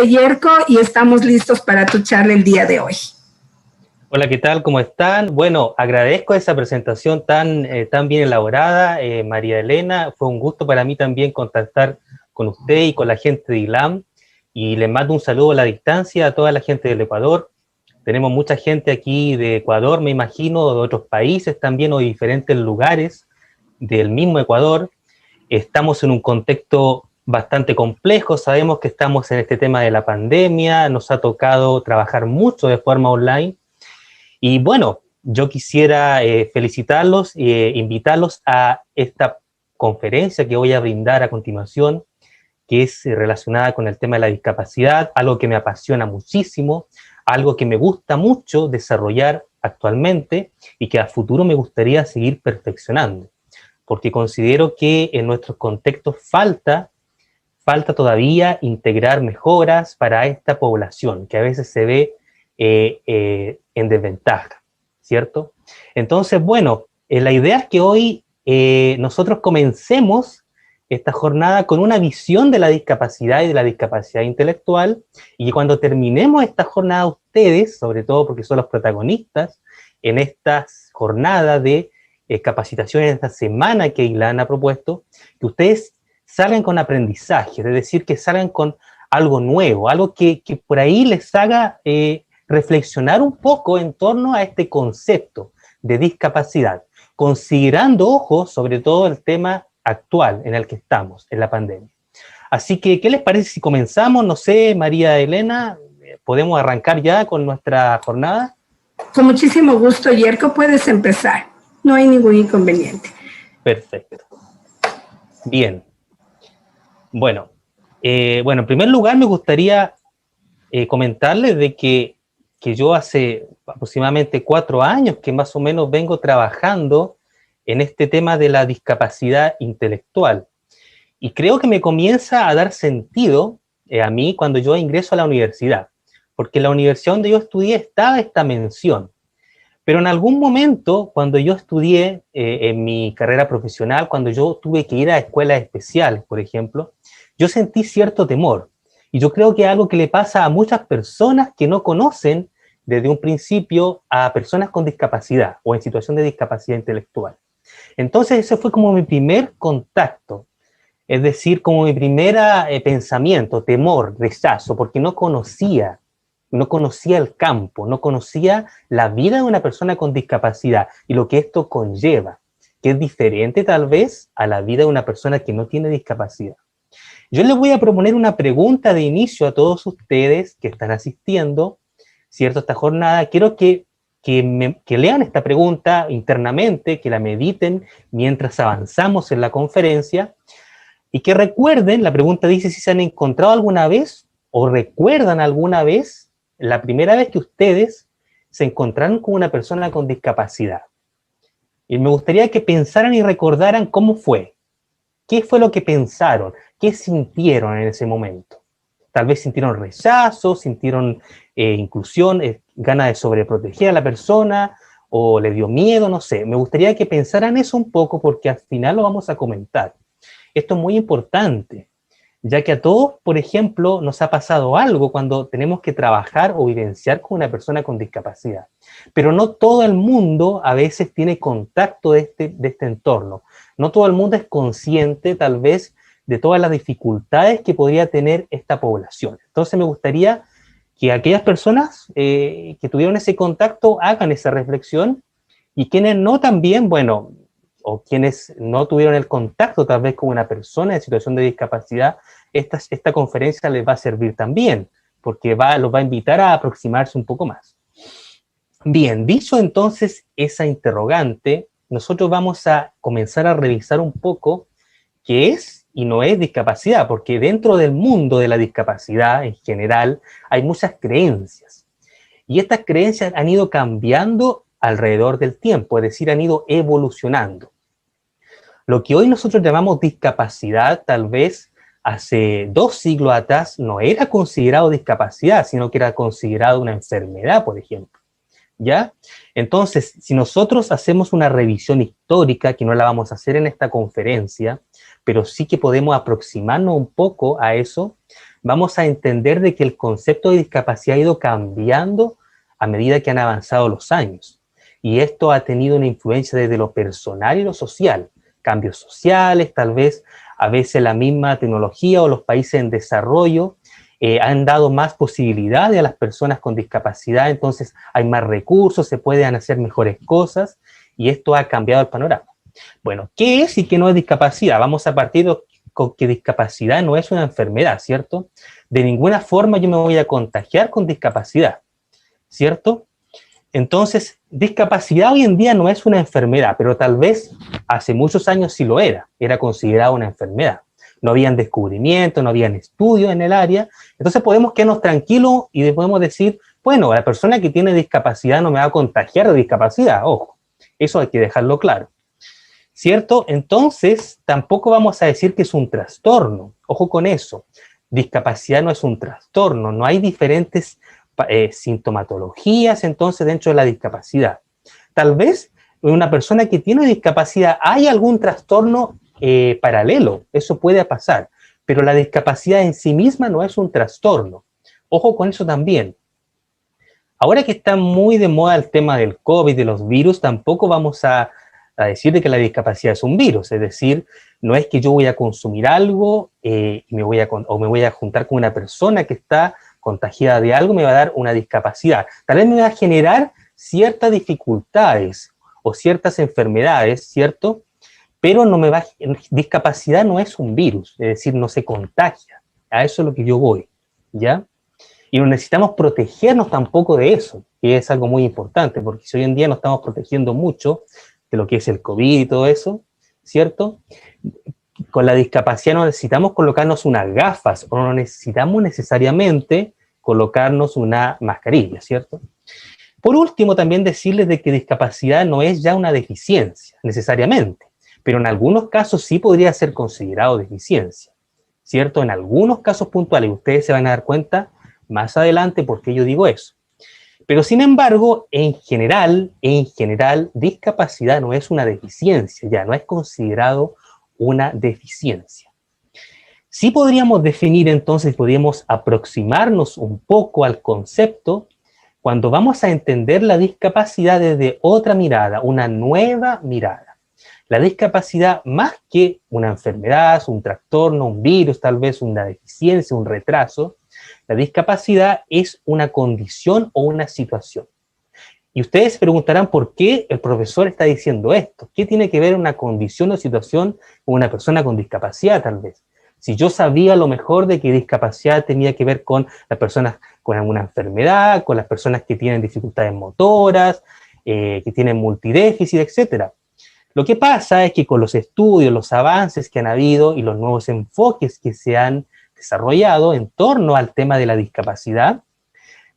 Yerko, y estamos listos para tu charla el día de hoy. Hola, ¿qué tal? ¿Cómo están? Bueno, agradezco esa presentación tan bien elaborada, María Elena. Fue un gusto para mí también contactar con usted y con la gente de ILAM. Y les mando un saludo a la distancia a toda la gente del Ecuador. Tenemos mucha gente aquí de Ecuador, me imagino, de otros países también o de diferentes lugares del mismo Ecuador. Estamos en un contexto bastante complejo, sabemos que estamos en este tema de la pandemia, nos ha tocado trabajar mucho de forma online. Y bueno, yo quisiera felicitarlos e invitarlos a esta conferencia que voy a brindar a continuación, que es relacionada con el tema de la discapacidad, algo que me apasiona muchísimo, algo que me gusta mucho desarrollar actualmente y que a futuro me gustaría seguir perfeccionando, porque considero que en nuestros contextos falta todavía integrar mejoras para esta población, que a veces se ve en desventaja, ¿cierto? Entonces, bueno, la idea es que hoy nosotros comencemos esta jornada con una visión de la discapacidad y de la discapacidad intelectual, y que cuando terminemos esta jornada ustedes, sobre todo porque son los protagonistas en estas jornadas de capacitación en esta semana que ILAN ha propuesto, que ustedes salgan con aprendizaje, es decir, que salgan con algo nuevo, algo que por ahí les haga reflexionar un poco en torno a este concepto de discapacidad, considerando, ojo, sobre todo el tema actual en el que estamos, en la pandemia. Así que, ¿qué les parece si comenzamos? No sé, María Elena, ¿podemos arrancar ya con nuestra jornada? Con muchísimo gusto, Yerko, puedes empezar. No hay ningún inconveniente. Perfecto. Bien. Bueno, en primer lugar me gustaría comentarles de que yo hace aproximadamente 4 años que más o menos vengo trabajando en este tema de la discapacidad intelectual. Y creo que me comienza a dar sentido a mí cuando yo ingreso a la universidad, porque en la universidad donde yo estudié estaba esta mención. Pero en algún momento, cuando yo estudié en mi carrera profesional, cuando yo tuve que ir a escuelas especiales, por ejemplo, yo sentí cierto temor. Y yo creo que es algo que le pasa a muchas personas que no conocen desde un principio a personas con discapacidad o en situación de discapacidad intelectual. Entonces ese fue como mi primer contacto, es decir, como mi primer pensamiento, temor, rechazo, porque no conocía el campo, no conocía la vida de una persona con discapacidad y lo que esto conlleva, que es diferente tal vez a la vida de una persona que no tiene discapacidad. Yo les voy a proponer una pregunta de inicio a todos ustedes que están asistiendo, ¿cierto?, a esta jornada. Quiero que lean esta pregunta internamente, que la mediten mientras avanzamos en la conferencia y que recuerden, la pregunta dice si se han encontrado alguna vez o recuerdan alguna vez la primera vez que ustedes se encontraron con una persona con discapacidad. Y me gustaría que pensaran y recordaran cómo fue. ¿Qué fue lo que pensaron? ¿Qué sintieron en ese momento? Tal vez sintieron rechazo, sintieron inclusión, ganas de sobreproteger a la persona, o le dio miedo, no sé. Me gustaría que pensaran eso un poco porque al final lo vamos a comentar. Esto es muy importante, ya que a todos, por ejemplo, nos ha pasado algo cuando tenemos que trabajar o vivenciar con una persona con discapacidad. Pero no todo el mundo a veces tiene contacto de este entorno. No todo el mundo es consciente, tal vez, de todas las dificultades que podría tener esta población. Entonces me gustaría que aquellas personas que tuvieron ese contacto hagan esa reflexión, y quienes no también, bueno, o quienes no tuvieron el contacto tal vez con una persona en situación de discapacidad, esta conferencia les va a servir también, porque los va a invitar a aproximarse un poco más. Bien, dicho entonces esa interrogante, nosotros vamos a comenzar a revisar un poco qué es y no es discapacidad, porque dentro del mundo de la discapacidad en general hay muchas creencias, y estas creencias han ido cambiando alrededor del tiempo, es decir, han ido evolucionando. Lo que hoy nosotros llamamos discapacidad, tal vez hace 2 siglos atrás no era considerado discapacidad, sino que era considerado una enfermedad, por ejemplo. ¿Ya? Entonces, si nosotros hacemos una revisión histórica, que no la vamos a hacer en esta conferencia, pero sí que podemos aproximarnos un poco a eso, vamos a entender de que el concepto de discapacidad ha ido cambiando a medida que han avanzado los años. Y esto ha tenido una influencia desde lo personal y lo social. Cambios sociales, tal vez, a veces la misma tecnología o los países en desarrollo han dado más posibilidades a las personas con discapacidad, entonces hay más recursos, se pueden hacer mejores cosas, y esto ha cambiado el panorama. Bueno, ¿qué es y qué no es discapacidad? Vamos a partir con que discapacidad no es una enfermedad, ¿cierto? De ninguna forma yo me voy a contagiar con discapacidad, ¿cierto? Entonces, discapacidad hoy en día no es una enfermedad, pero tal vez hace muchos años sí lo era considerada una enfermedad. No habían descubrimientos, no habían estudios en el área, entonces podemos quedarnos tranquilos y podemos decir, bueno, la persona que tiene discapacidad no me va a contagiar de discapacidad, ojo, eso hay que dejarlo claro, ¿cierto? Entonces, tampoco vamos a decir que es un trastorno, ojo con eso, discapacidad no es un trastorno, no hay diferentes sintomatologías entonces dentro de la discapacidad. Tal vez en una persona que tiene discapacidad hay algún trastorno paralelo, eso puede pasar, pero la discapacidad en sí misma no es un trastorno. Ojo con eso también. Ahora que está muy de moda el tema del COVID, de los virus, tampoco vamos a decir de que la discapacidad es un virus, es decir, no es que yo voy a consumir algo y me voy a juntar con una persona que está contagiada de algo, me va a dar una discapacidad. Tal vez me va a generar ciertas dificultades o ciertas enfermedades, ¿cierto? Pero discapacidad no es un virus, es decir, no se contagia. A eso es lo que yo voy, ¿ya? Y no necesitamos protegernos tampoco de eso, que es algo muy importante, porque si hoy en día nos estamos protegiendo mucho de lo que es el COVID y todo eso, ¿cierto? Con la discapacidad no necesitamos colocarnos unas gafas, o no necesitamos necesariamente colocarnos una mascarilla, ¿cierto? Por último, también decirles de que discapacidad no es ya una deficiencia, necesariamente, pero en algunos casos sí podría ser considerado deficiencia, ¿cierto? En algunos casos puntuales, ustedes se van a dar cuenta más adelante por qué yo digo eso. Pero sin embargo, en general, discapacidad no es una deficiencia, ya no es considerado una deficiencia. Sí podríamos definir entonces, podríamos aproximarnos un poco al concepto cuando vamos a entender la discapacidad desde otra mirada, una nueva mirada. La discapacidad, más que una enfermedad, un trastorno, un virus, tal vez una deficiencia, un retraso, la discapacidad es una condición o una situación. Y ustedes se preguntarán por qué el profesor está diciendo esto. ¿Qué tiene que ver una condición o situación con una persona con discapacidad, tal vez? Si yo sabía a lo mejor de que discapacidad tenía que ver con las personas con alguna enfermedad, con las personas que tienen dificultades motoras, que tienen multidéficit, etc. Lo que pasa es que con los estudios, los avances que han habido y los nuevos enfoques que se han desarrollado en torno al tema de la discapacidad,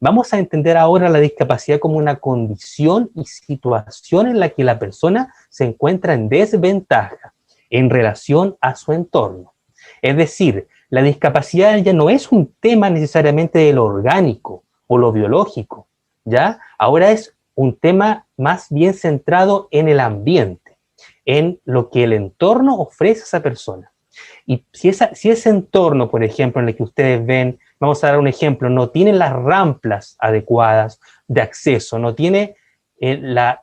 vamos a entender ahora la discapacidad como una condición y situación en la que la persona se encuentra en desventaja en relación a su entorno. Es decir, la discapacidad ya no es un tema necesariamente de lo orgánico o lo biológico, ¿ya? Ahora es un tema más bien centrado en el ambiente, en lo que el entorno ofrece a esa persona. Y si ese entorno, por ejemplo, en el que ustedes ven, vamos a dar un ejemplo, no tiene las rampas adecuadas de acceso, no tiene la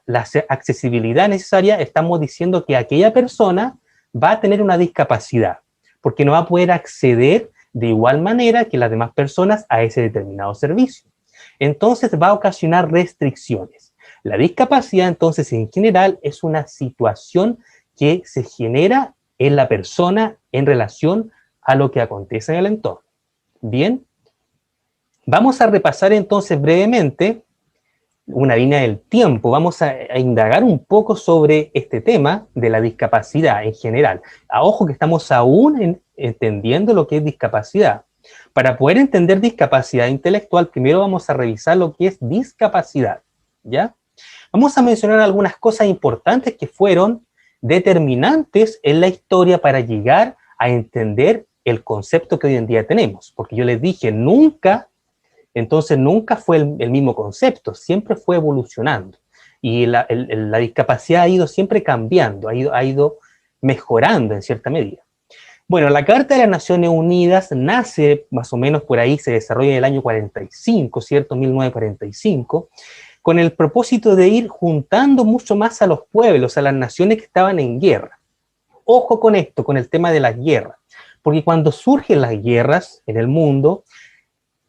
accesibilidad necesaria, estamos diciendo que aquella persona va a tener una discapacidad, porque no va a poder acceder de igual manera que las demás personas a ese determinado servicio. Entonces va a ocasionar restricciones. La discapacidad, entonces, en general, es una situación que se genera en la persona en relación a lo que acontece en el entorno. Bien, vamos a repasar entonces brevemente una línea del tiempo. Vamos a indagar un poco sobre este tema de la discapacidad en general. A ojo que estamos aún entendiendo lo que es discapacidad. Para poder entender discapacidad intelectual, primero vamos a revisar lo que es discapacidad, ¿ya? Vamos a mencionar algunas cosas importantes que fueron determinantes en la historia para llegar a entender el concepto que hoy en día tenemos. Porque yo les dije, nunca fue el mismo concepto, siempre fue evolucionando. Y la discapacidad ha ido siempre cambiando, ha ido mejorando en cierta medida. Bueno, la Carta de las Naciones Unidas nace más o menos por ahí, se desarrolla en el año 45, ¿cierto? 1945, con el propósito de ir juntando mucho más a los pueblos, a las naciones que estaban en guerra. Ojo con esto, con el tema de las guerras, porque cuando surgen las guerras en el mundo,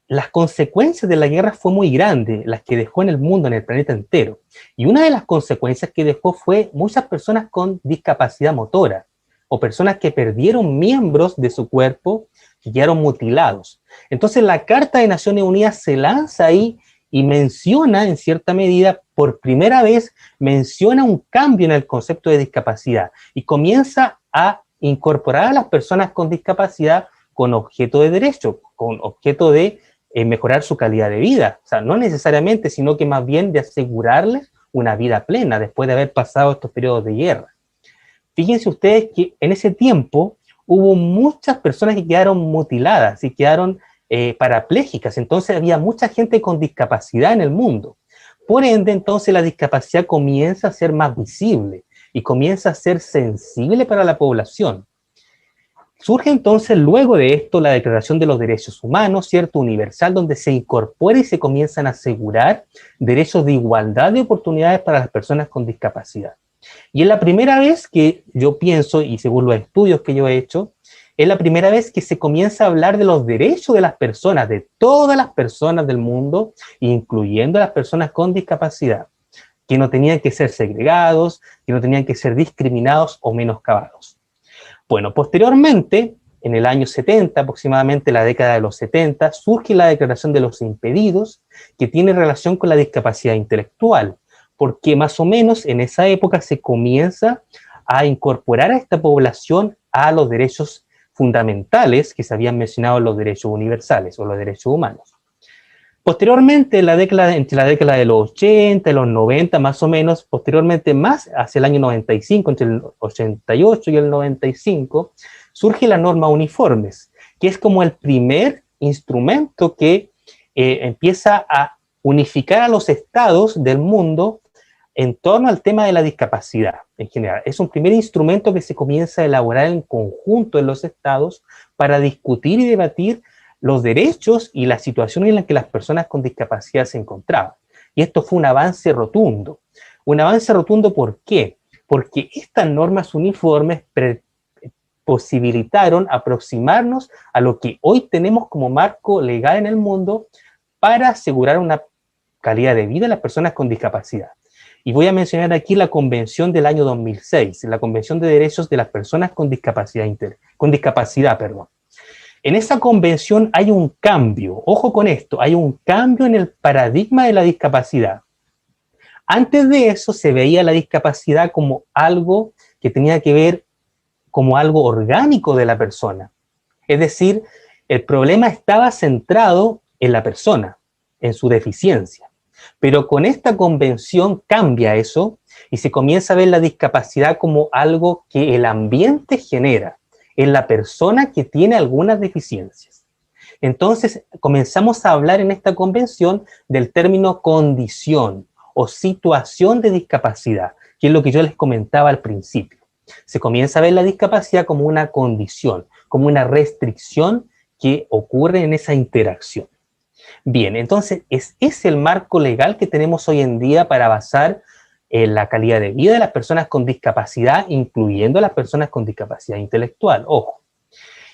las consecuencias de la guerra fue muy grande, las que dejó en el mundo, en el planeta entero. Y una de las consecuencias que dejó fue muchas personas con discapacidad motora, o personas que perdieron miembros de su cuerpo y quedaron mutilados. Entonces la Carta de Naciones Unidas se lanza ahí y menciona, en cierta medida, por primera vez, menciona un cambio en el concepto de discapacidad y comienza a incorporar a las personas con discapacidad con objeto de derecho, con objeto de mejorar su calidad de vida. O sea, no necesariamente, sino que más bien de asegurarles una vida plena después de haber pasado estos periodos de guerra. Fíjense ustedes que en ese tiempo hubo muchas personas que quedaron mutiladas y quedaron parapléjicas, entonces había mucha gente con discapacidad en el mundo. Por ende, entonces la discapacidad comienza a ser más visible y comienza a ser sensible para la población. Surge entonces luego de esto la Declaración de los Derechos Humanos, ¿cierto? Universal, donde se incorpora y se comienzan a asegurar derechos de igualdad de oportunidades para las personas con discapacidad. Y es la primera vez que yo pienso, y según los estudios que yo he hecho, es la primera vez que se comienza a hablar de los derechos de las personas, de todas las personas del mundo, incluyendo a las personas con discapacidad, que no tenían que ser segregados, que no tenían que ser discriminados o menoscabados. Bueno, posteriormente, en el año 70, aproximadamente la década de los 70, surge la Declaración de los Impedidos, que tiene relación con la discapacidad intelectual, porque más o menos en esa época se comienza a incorporar a esta población a los derechos fundamentales que se habían mencionado en los derechos universales o los derechos humanos. Posteriormente, entre la década de los 80 y los 90, más o menos, posteriormente más hacia el año 95, entre el 88 y el 95, surge la norma uniformes, que es como el primer instrumento que empieza a unificar a los estados del mundo en torno al tema de la discapacidad en general. Es un primer instrumento que se comienza a elaborar en conjunto en los estados para discutir y debatir los derechos y la situación en la que las personas con discapacidad se encontraban. Y esto fue un avance rotundo. Un avance rotundo, ¿por qué? Porque estas normas uniformes posibilitaron aproximarnos a lo que hoy tenemos como marco legal en el mundo para asegurar una calidad de vida a las personas con discapacidad. Y voy a mencionar aquí la Convención del año 2006, la Convención de Derechos de las Personas con Discapacidad. En esa convención hay un cambio, ojo con esto, hay un cambio en el paradigma de la discapacidad. Antes de eso se veía la discapacidad como algo que tenía que ver como algo orgánico de la persona. Es decir, el problema estaba centrado en la persona, en su deficiencia. Pero con esta convención cambia eso y se comienza a ver la discapacidad como algo que el ambiente genera en la persona que tiene algunas deficiencias. Entonces comenzamos a hablar en esta convención del término condición o situación de discapacidad, que es lo que yo les comentaba al principio. Se comienza a ver la discapacidad como una condición, como una restricción que ocurre en esa interacción. Bien, entonces es el marco legal que tenemos hoy en día para basar la calidad de vida de las personas con discapacidad, incluyendo a las personas con discapacidad intelectual, ojo.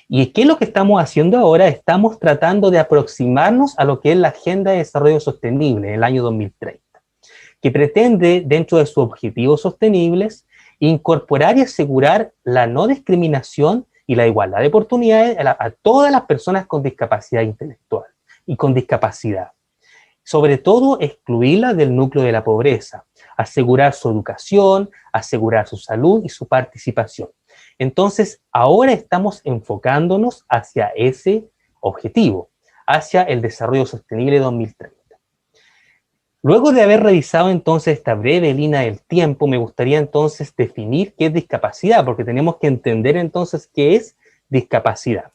¿Y qué es lo que estamos haciendo ahora? Estamos tratando de aproximarnos a lo que es la Agenda de Desarrollo Sostenible en el año 2030, que pretende, dentro de sus objetivos sostenibles, incorporar y asegurar la no discriminación y la igualdad de oportunidades a todas las personas con discapacidad intelectual y con discapacidad. Sobre todo, excluirla del núcleo de la pobreza, asegurar su educación, asegurar su salud y su participación. Entonces, ahora estamos enfocándonos hacia ese objetivo, hacia el desarrollo sostenible 2030. Luego de haber revisado entonces esta breve línea del tiempo, me gustaría entonces definir qué es discapacidad, porque tenemos que entender entonces qué es discapacidad.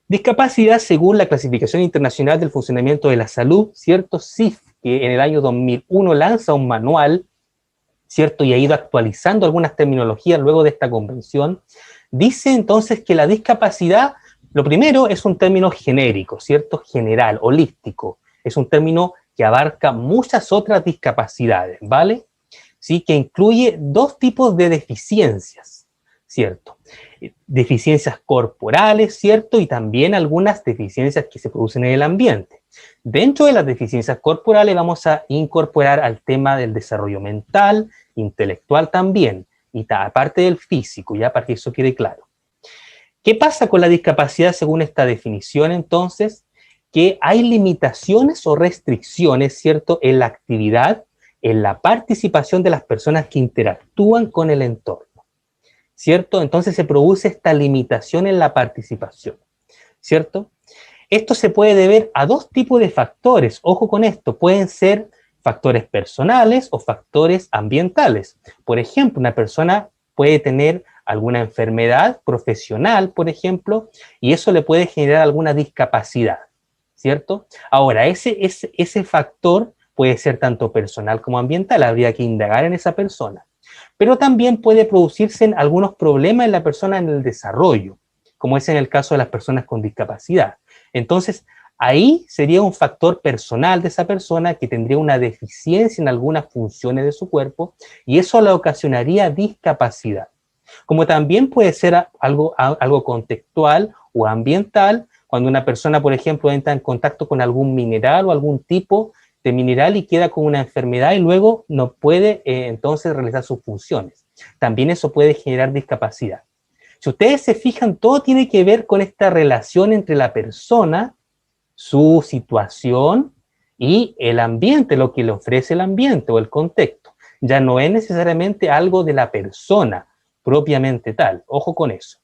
Discapacidad, según la Clasificación Internacional del Funcionamiento de la Salud, ¿cierto? CIF, que en el año 2001 lanza un manual ¿cierto? Y ha ido actualizando algunas terminologías luego de esta convención, dice entonces que la discapacidad, lo primero, es un término genérico, ¿cierto? General, holístico. Es un término que abarca muchas otras discapacidades, ¿vale? Sí, que incluye dos tipos de deficiencias, ¿cierto? Deficiencias corporales, ¿cierto? Y también algunas deficiencias que se producen en el ambiente. Dentro de las deficiencias corporales vamos a incorporar al tema del desarrollo mental, intelectual también, y aparte del físico, ya para que eso quede claro. ¿Qué pasa con la discapacidad según esta definición entonces? Que hay limitaciones o restricciones, ¿cierto?, en la actividad, en la participación de las personas que interactúan con el entorno, ¿cierto? Entonces se produce esta limitación en la participación, ¿cierto? Esto se puede deber a dos tipos de factores, ojo con esto, pueden ser factores personales o factores ambientales. Por ejemplo, una persona puede tener alguna enfermedad profesional, por ejemplo, y eso le puede generar alguna discapacidad, ¿cierto? Ahora, ese factor puede ser tanto personal como ambiental, habría que indagar en esa persona. Pero también puede producirse algunos problemas en la persona en el desarrollo, como es en el caso de las personas con discapacidad. Entonces, ahí sería un factor personal de esa persona que tendría una deficiencia en algunas funciones de su cuerpo y eso le ocasionaría discapacidad. Como también puede ser algo contextual o ambiental, cuando una persona, por ejemplo, entra en contacto con algún mineral o algún tipo de mineral y queda con una enfermedad y luego no puede entonces realizar sus funciones. También eso puede generar discapacidad. Si ustedes se fijan, todo tiene que ver con esta relación entre la persona, su situación y el ambiente, lo que le ofrece el ambiente o el contexto. Ya no es necesariamente algo de la persona propiamente tal. Ojo con eso.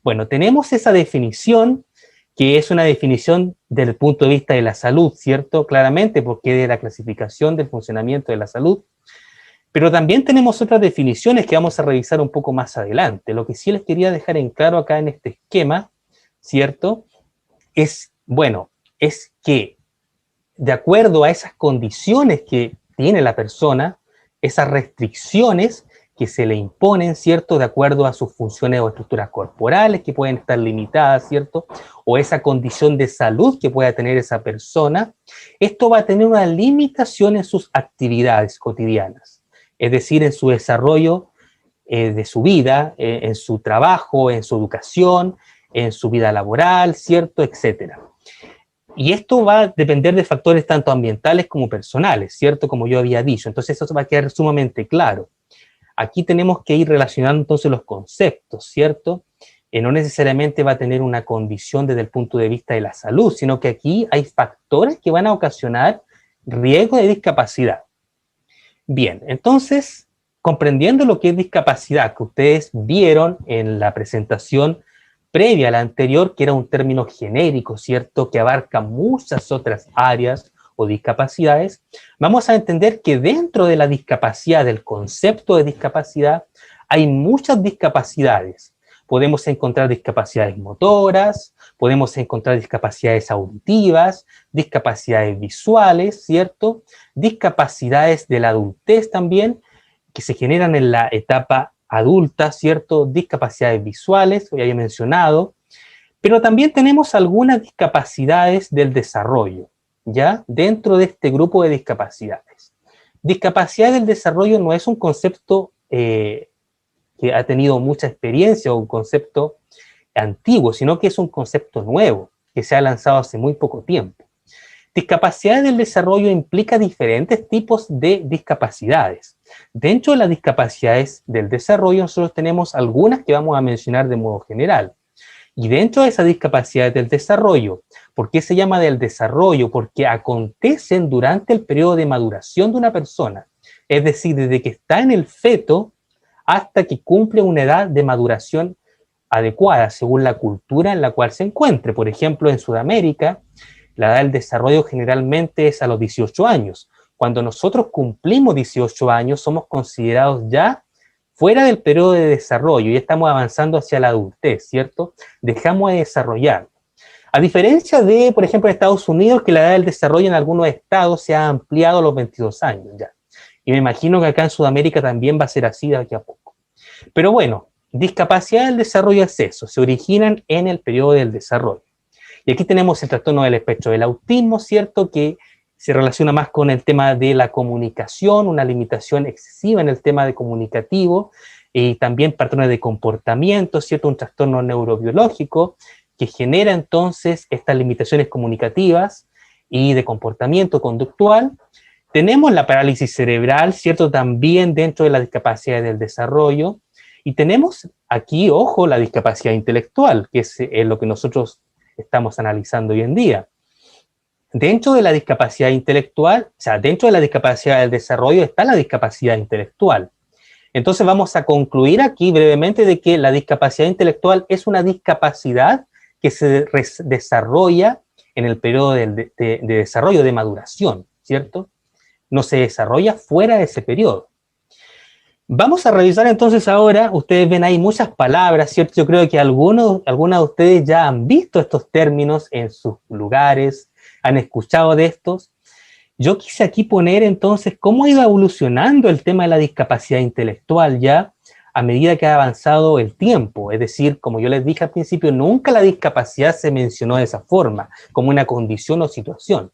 Bueno, tenemos esa definición, que es una definición desde el punto de vista de la salud, ¿cierto? Claramente, porque es de la clasificación del funcionamiento de la salud. Pero también tenemos otras definiciones que vamos a revisar un poco más adelante. Lo que sí les quería dejar en claro acá en este esquema, ¿cierto? Es, bueno, es que de acuerdo a esas condiciones que tiene la persona, esas restricciones que se le imponen, ¿cierto? De acuerdo a sus funciones o estructuras corporales que pueden estar limitadas, ¿cierto? O esa condición de salud que pueda tener esa persona, esto va a tener una limitación en sus actividades cotidianas, es decir, en su desarrollo de su vida, en su trabajo, en su educación, en su vida laboral, ¿cierto? Etcétera. Y esto va a depender de factores tanto ambientales como personales, ¿cierto? Como yo había dicho. Entonces eso va a quedar sumamente claro. Aquí tenemos que ir relacionando entonces los conceptos, ¿cierto? No necesariamente va a tener una condición desde el punto de vista de la salud, sino que aquí hay factores que van a ocasionar riesgo de discapacidad. Bien, entonces, comprendiendo lo que es discapacidad, que ustedes vieron en la presentación previa a la anterior, que era un término genérico, ¿cierto?, que abarca muchas otras áreas o discapacidades, vamos a entender que dentro de la discapacidad, del concepto de discapacidad, hay muchas discapacidades. Podemos encontrar discapacidades motoras, podemos encontrar discapacidades auditivas, discapacidades visuales, ¿cierto? Discapacidades de la adultez también, que se generan en la etapa adulta, ¿cierto? Discapacidades visuales, ya he mencionado, pero también tenemos algunas discapacidades del desarrollo, ¿ya? Dentro de este grupo de discapacidades. Discapacidad del desarrollo no es un concepto que ha tenido mucha experiencia o un concepto antiguo, sino que es un concepto nuevo, que se ha lanzado hace muy poco tiempo. Discapacidad del desarrollo implica diferentes tipos de discapacidades. Dentro de las discapacidades del desarrollo, nosotros tenemos algunas que vamos a mencionar de modo general. Y dentro de esas discapacidades del desarrollo, ¿por qué se llama del desarrollo? Porque acontecen durante el periodo de maduración de una persona. Es decir, desde que está en el feto hasta que cumple una edad de maduración adecuada según la cultura en la cual se encuentre. Por ejemplo, en Sudamérica, la edad del desarrollo generalmente es a los 18 años. Cuando nosotros cumplimos 18 años, somos considerados ya fuera del periodo de desarrollo y estamos avanzando hacia la adultez, ¿cierto? Dejamos de desarrollar. A diferencia de, por ejemplo, en Estados Unidos, que la edad del desarrollo en algunos estados se ha ampliado a los 22 años ya. Y me imagino que acá en Sudamérica también va a ser así de aquí a poco. Pero bueno, discapacidad del desarrollo es eso, se originan en el periodo del desarrollo. Y aquí tenemos el trastorno del espectro del autismo, ¿cierto? Que se relaciona más con el tema de la comunicación, una limitación excesiva en el tema de comunicativo, y también patrones de comportamiento, ¿cierto? Un trastorno neurobiológico que genera entonces estas limitaciones comunicativas y de comportamiento conductual. Tenemos la parálisis cerebral, ¿cierto? También dentro de la discapacidad del desarrollo. Y tenemos aquí, ojo, la discapacidad intelectual, que es lo que nosotros estamos analizando hoy en día. Dentro de la discapacidad intelectual, o sea, dentro de la discapacidad del desarrollo está la discapacidad intelectual. Entonces vamos a concluir aquí brevemente de que la discapacidad intelectual es una discapacidad que se desarrolla en el periodo de desarrollo, de maduración, ¿cierto? No se desarrolla fuera de ese periodo. Vamos a revisar entonces ahora, ustedes ven ahí muchas palabras, ¿cierto? Yo creo que algunas de ustedes ya han visto estos términos en sus lugares, han escuchado de estos. Yo quise aquí poner entonces cómo ha ido evolucionando el tema de la discapacidad intelectual ya a medida que ha avanzado el tiempo. Es decir, como yo les dije al principio, nunca la discapacidad se mencionó de esa forma, como una condición o situación.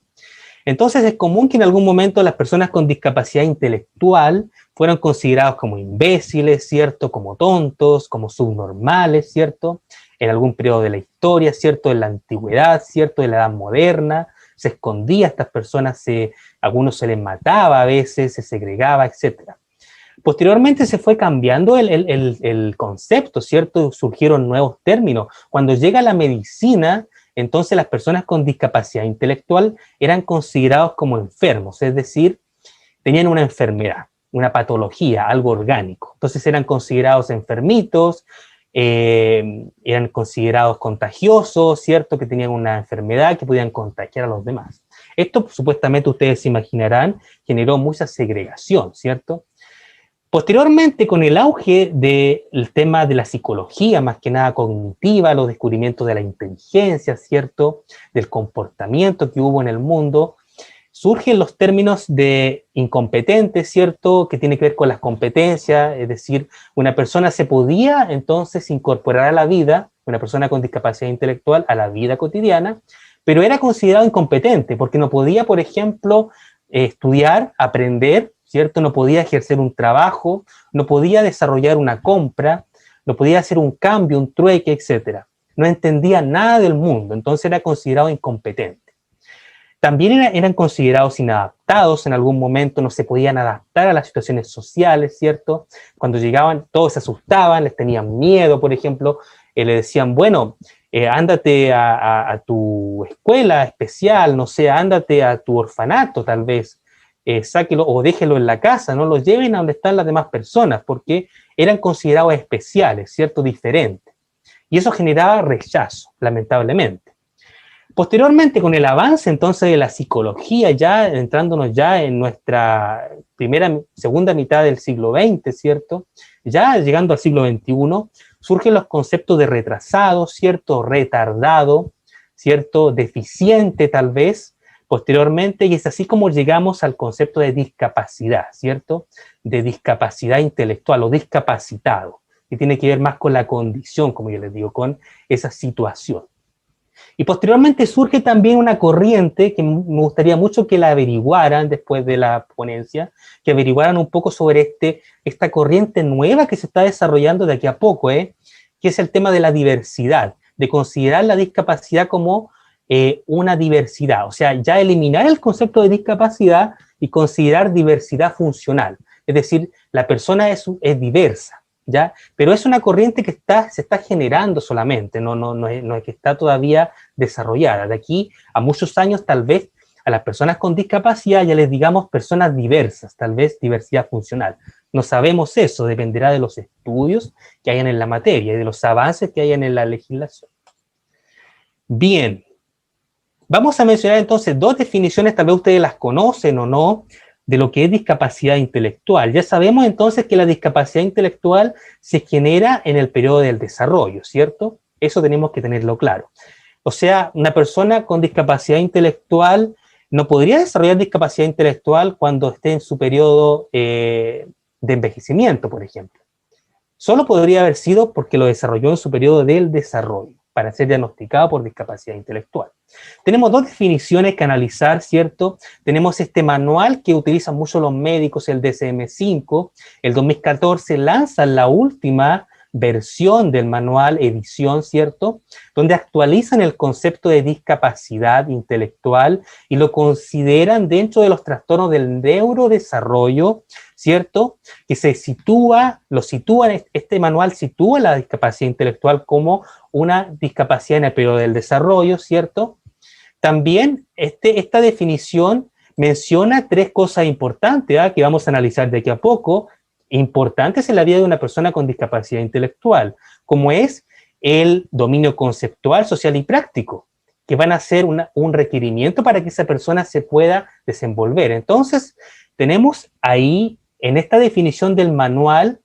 Entonces es común que en algún momento las personas con discapacidad intelectual fueron considerados como imbéciles, ¿cierto? Como tontos, como subnormales, ¿cierto? En algún periodo de la historia, ¿cierto? En la antigüedad, ¿cierto? En la edad moderna, se escondía a estas personas, a algunos se les mataba a veces, se segregaba, etc. Posteriormente se fue cambiando el concepto, ¿cierto? Surgieron nuevos términos. Cuando llega la medicina, entonces las personas con discapacidad intelectual eran considerados como enfermos, es decir, tenían una enfermedad, una patología, algo orgánico. Entonces eran considerados enfermitos, eran considerados contagiosos, ¿cierto? Que tenían una enfermedad que podían contagiar a los demás. Esto, supuestamente, ustedes se imaginarán, generó mucha segregación, ¿cierto? Posteriormente, con el auge del tema de la psicología, más que nada cognitiva, los descubrimientos de la inteligencia, ¿cierto? Del comportamiento que hubo en el mundo, surgen los términos de incompetente, ¿cierto? Que tiene que ver con las competencias, es decir, una persona se podía entonces incorporar a la vida, una persona con discapacidad intelectual, a la vida cotidiana, pero era considerado incompetente porque no podía, por ejemplo, estudiar, aprender, ¿cierto? No podía ejercer un trabajo, no podía desarrollar una compra, no podía hacer un cambio, un trueque, etc. No entendía nada del mundo, entonces era considerado incompetente. También eran considerados inadaptados, en algún momento no se podían adaptar a las situaciones sociales, ¿cierto? Cuando llegaban, todos se asustaban, les tenían miedo, por ejemplo, le decían, bueno, ándate a tu escuela especial, no sé, ándate a tu orfanato tal vez, sáquelo o déjelo en la casa, no los lleven a donde están las demás personas, porque eran considerados especiales, ¿cierto? Diferentes. Y eso generaba rechazo, lamentablemente. Posteriormente, con el avance entonces de la psicología, ya entrándonos ya en nuestra segunda mitad del siglo XX, ¿cierto? Ya llegando al siglo XXI, surgen los conceptos de retrasado, ¿cierto? Retardado, ¿cierto? Deficiente tal vez, posteriormente, y es así como llegamos al concepto de discapacidad, ¿cierto? De discapacidad intelectual o discapacitado, que tiene que ver más con la condición, como yo les digo, con esa situación. Y posteriormente surge también una corriente que me gustaría mucho que la averiguaran después de la ponencia, que averiguaran un poco sobre esta corriente nueva que se está desarrollando de aquí a poco, que es el tema de la diversidad, de considerar la discapacidad como una diversidad, o sea, ya eliminar el concepto de discapacidad y considerar diversidad funcional, es decir, la persona es diversa, ¿ya? Pero es una corriente que se está generando solamente, no es que está todavía desarrollada. De aquí a muchos años, tal vez, a las personas con discapacidad ya les digamos personas diversas, tal vez diversidad funcional. No sabemos eso, dependerá de los estudios que hayan en la materia y de los avances que hayan en la legislación. Bien, vamos a mencionar entonces dos definiciones, tal vez ustedes las conocen o no, de lo que es discapacidad intelectual. Ya sabemos entonces que la discapacidad intelectual se genera en el periodo del desarrollo, ¿cierto? Eso tenemos que tenerlo claro. O sea, una persona con discapacidad intelectual no podría desarrollar discapacidad intelectual cuando esté en su periodo de envejecimiento, por ejemplo. Solo podría haber sido porque lo desarrolló en su periodo del desarrollo, para ser diagnosticado por discapacidad intelectual. Tenemos dos definiciones que analizar, ¿cierto? Tenemos este manual que utilizan mucho los médicos, el DSM-5. El 2014 lanzan la última versión del manual, edición, ¿cierto? Donde actualizan el concepto de discapacidad intelectual y lo consideran dentro de los trastornos del neurodesarrollo, ¿cierto? Que este manual sitúa la discapacidad intelectual como una discapacidad en el periodo del desarrollo, ¿cierto? También esta definición menciona tres cosas importantes, que vamos a analizar de aquí a poco, importantes en la vida de una persona con discapacidad intelectual, como es el dominio conceptual, social y práctico, que van a ser un requerimiento para que esa persona se pueda desenvolver. Entonces, tenemos ahí, en esta definición del manual,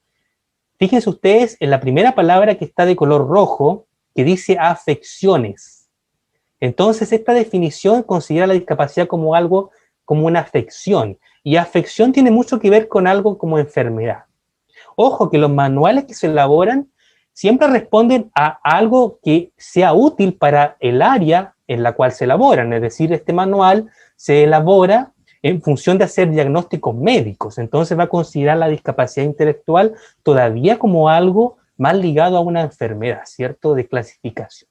fíjense ustedes en la primera palabra que está de color rojo, que dice afecciones. Entonces, esta definición considera la discapacidad como algo, como una afección. Y afección tiene mucho que ver con algo como enfermedad. Ojo que los manuales que se elaboran siempre responden a algo que sea útil para el área en la cual se elaboran. Es decir, este manual se elabora en función de hacer diagnósticos médicos. Entonces va a considerar la discapacidad intelectual todavía como algo más ligado a una enfermedad, ¿cierto? De clasificación.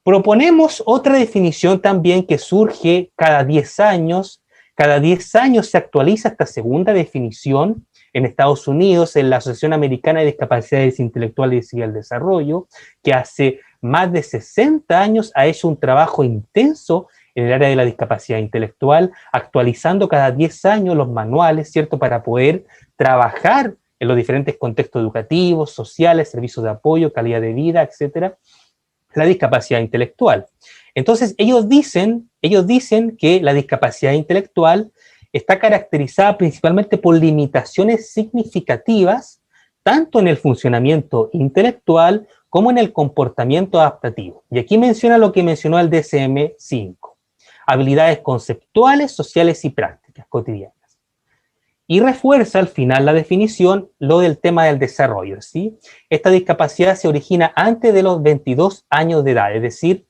Proponemos otra definición también que surge cada 10 años. Cada 10 años se actualiza esta segunda definición en Estados Unidos, en la Asociación Americana de Discapacidades Intelectuales y el Desarrollo, que hace más de 60 años ha hecho un trabajo intenso en el área de la discapacidad intelectual, actualizando cada 10 años los manuales, ¿cierto?, para poder trabajar en los diferentes contextos educativos, sociales, servicios de apoyo, calidad de vida, etcétera, la discapacidad intelectual. Entonces, ellos dicen que la discapacidad intelectual está caracterizada principalmente por limitaciones significativas, tanto en el funcionamiento intelectual como en el comportamiento adaptativo. Y aquí menciona lo que mencionó el DSM-5, habilidades conceptuales, sociales y prácticas cotidianas. Y refuerza al final la definición lo del tema del desarrollo, ¿sí? Esta discapacidad se origina antes de los 22 años de edad, es decir,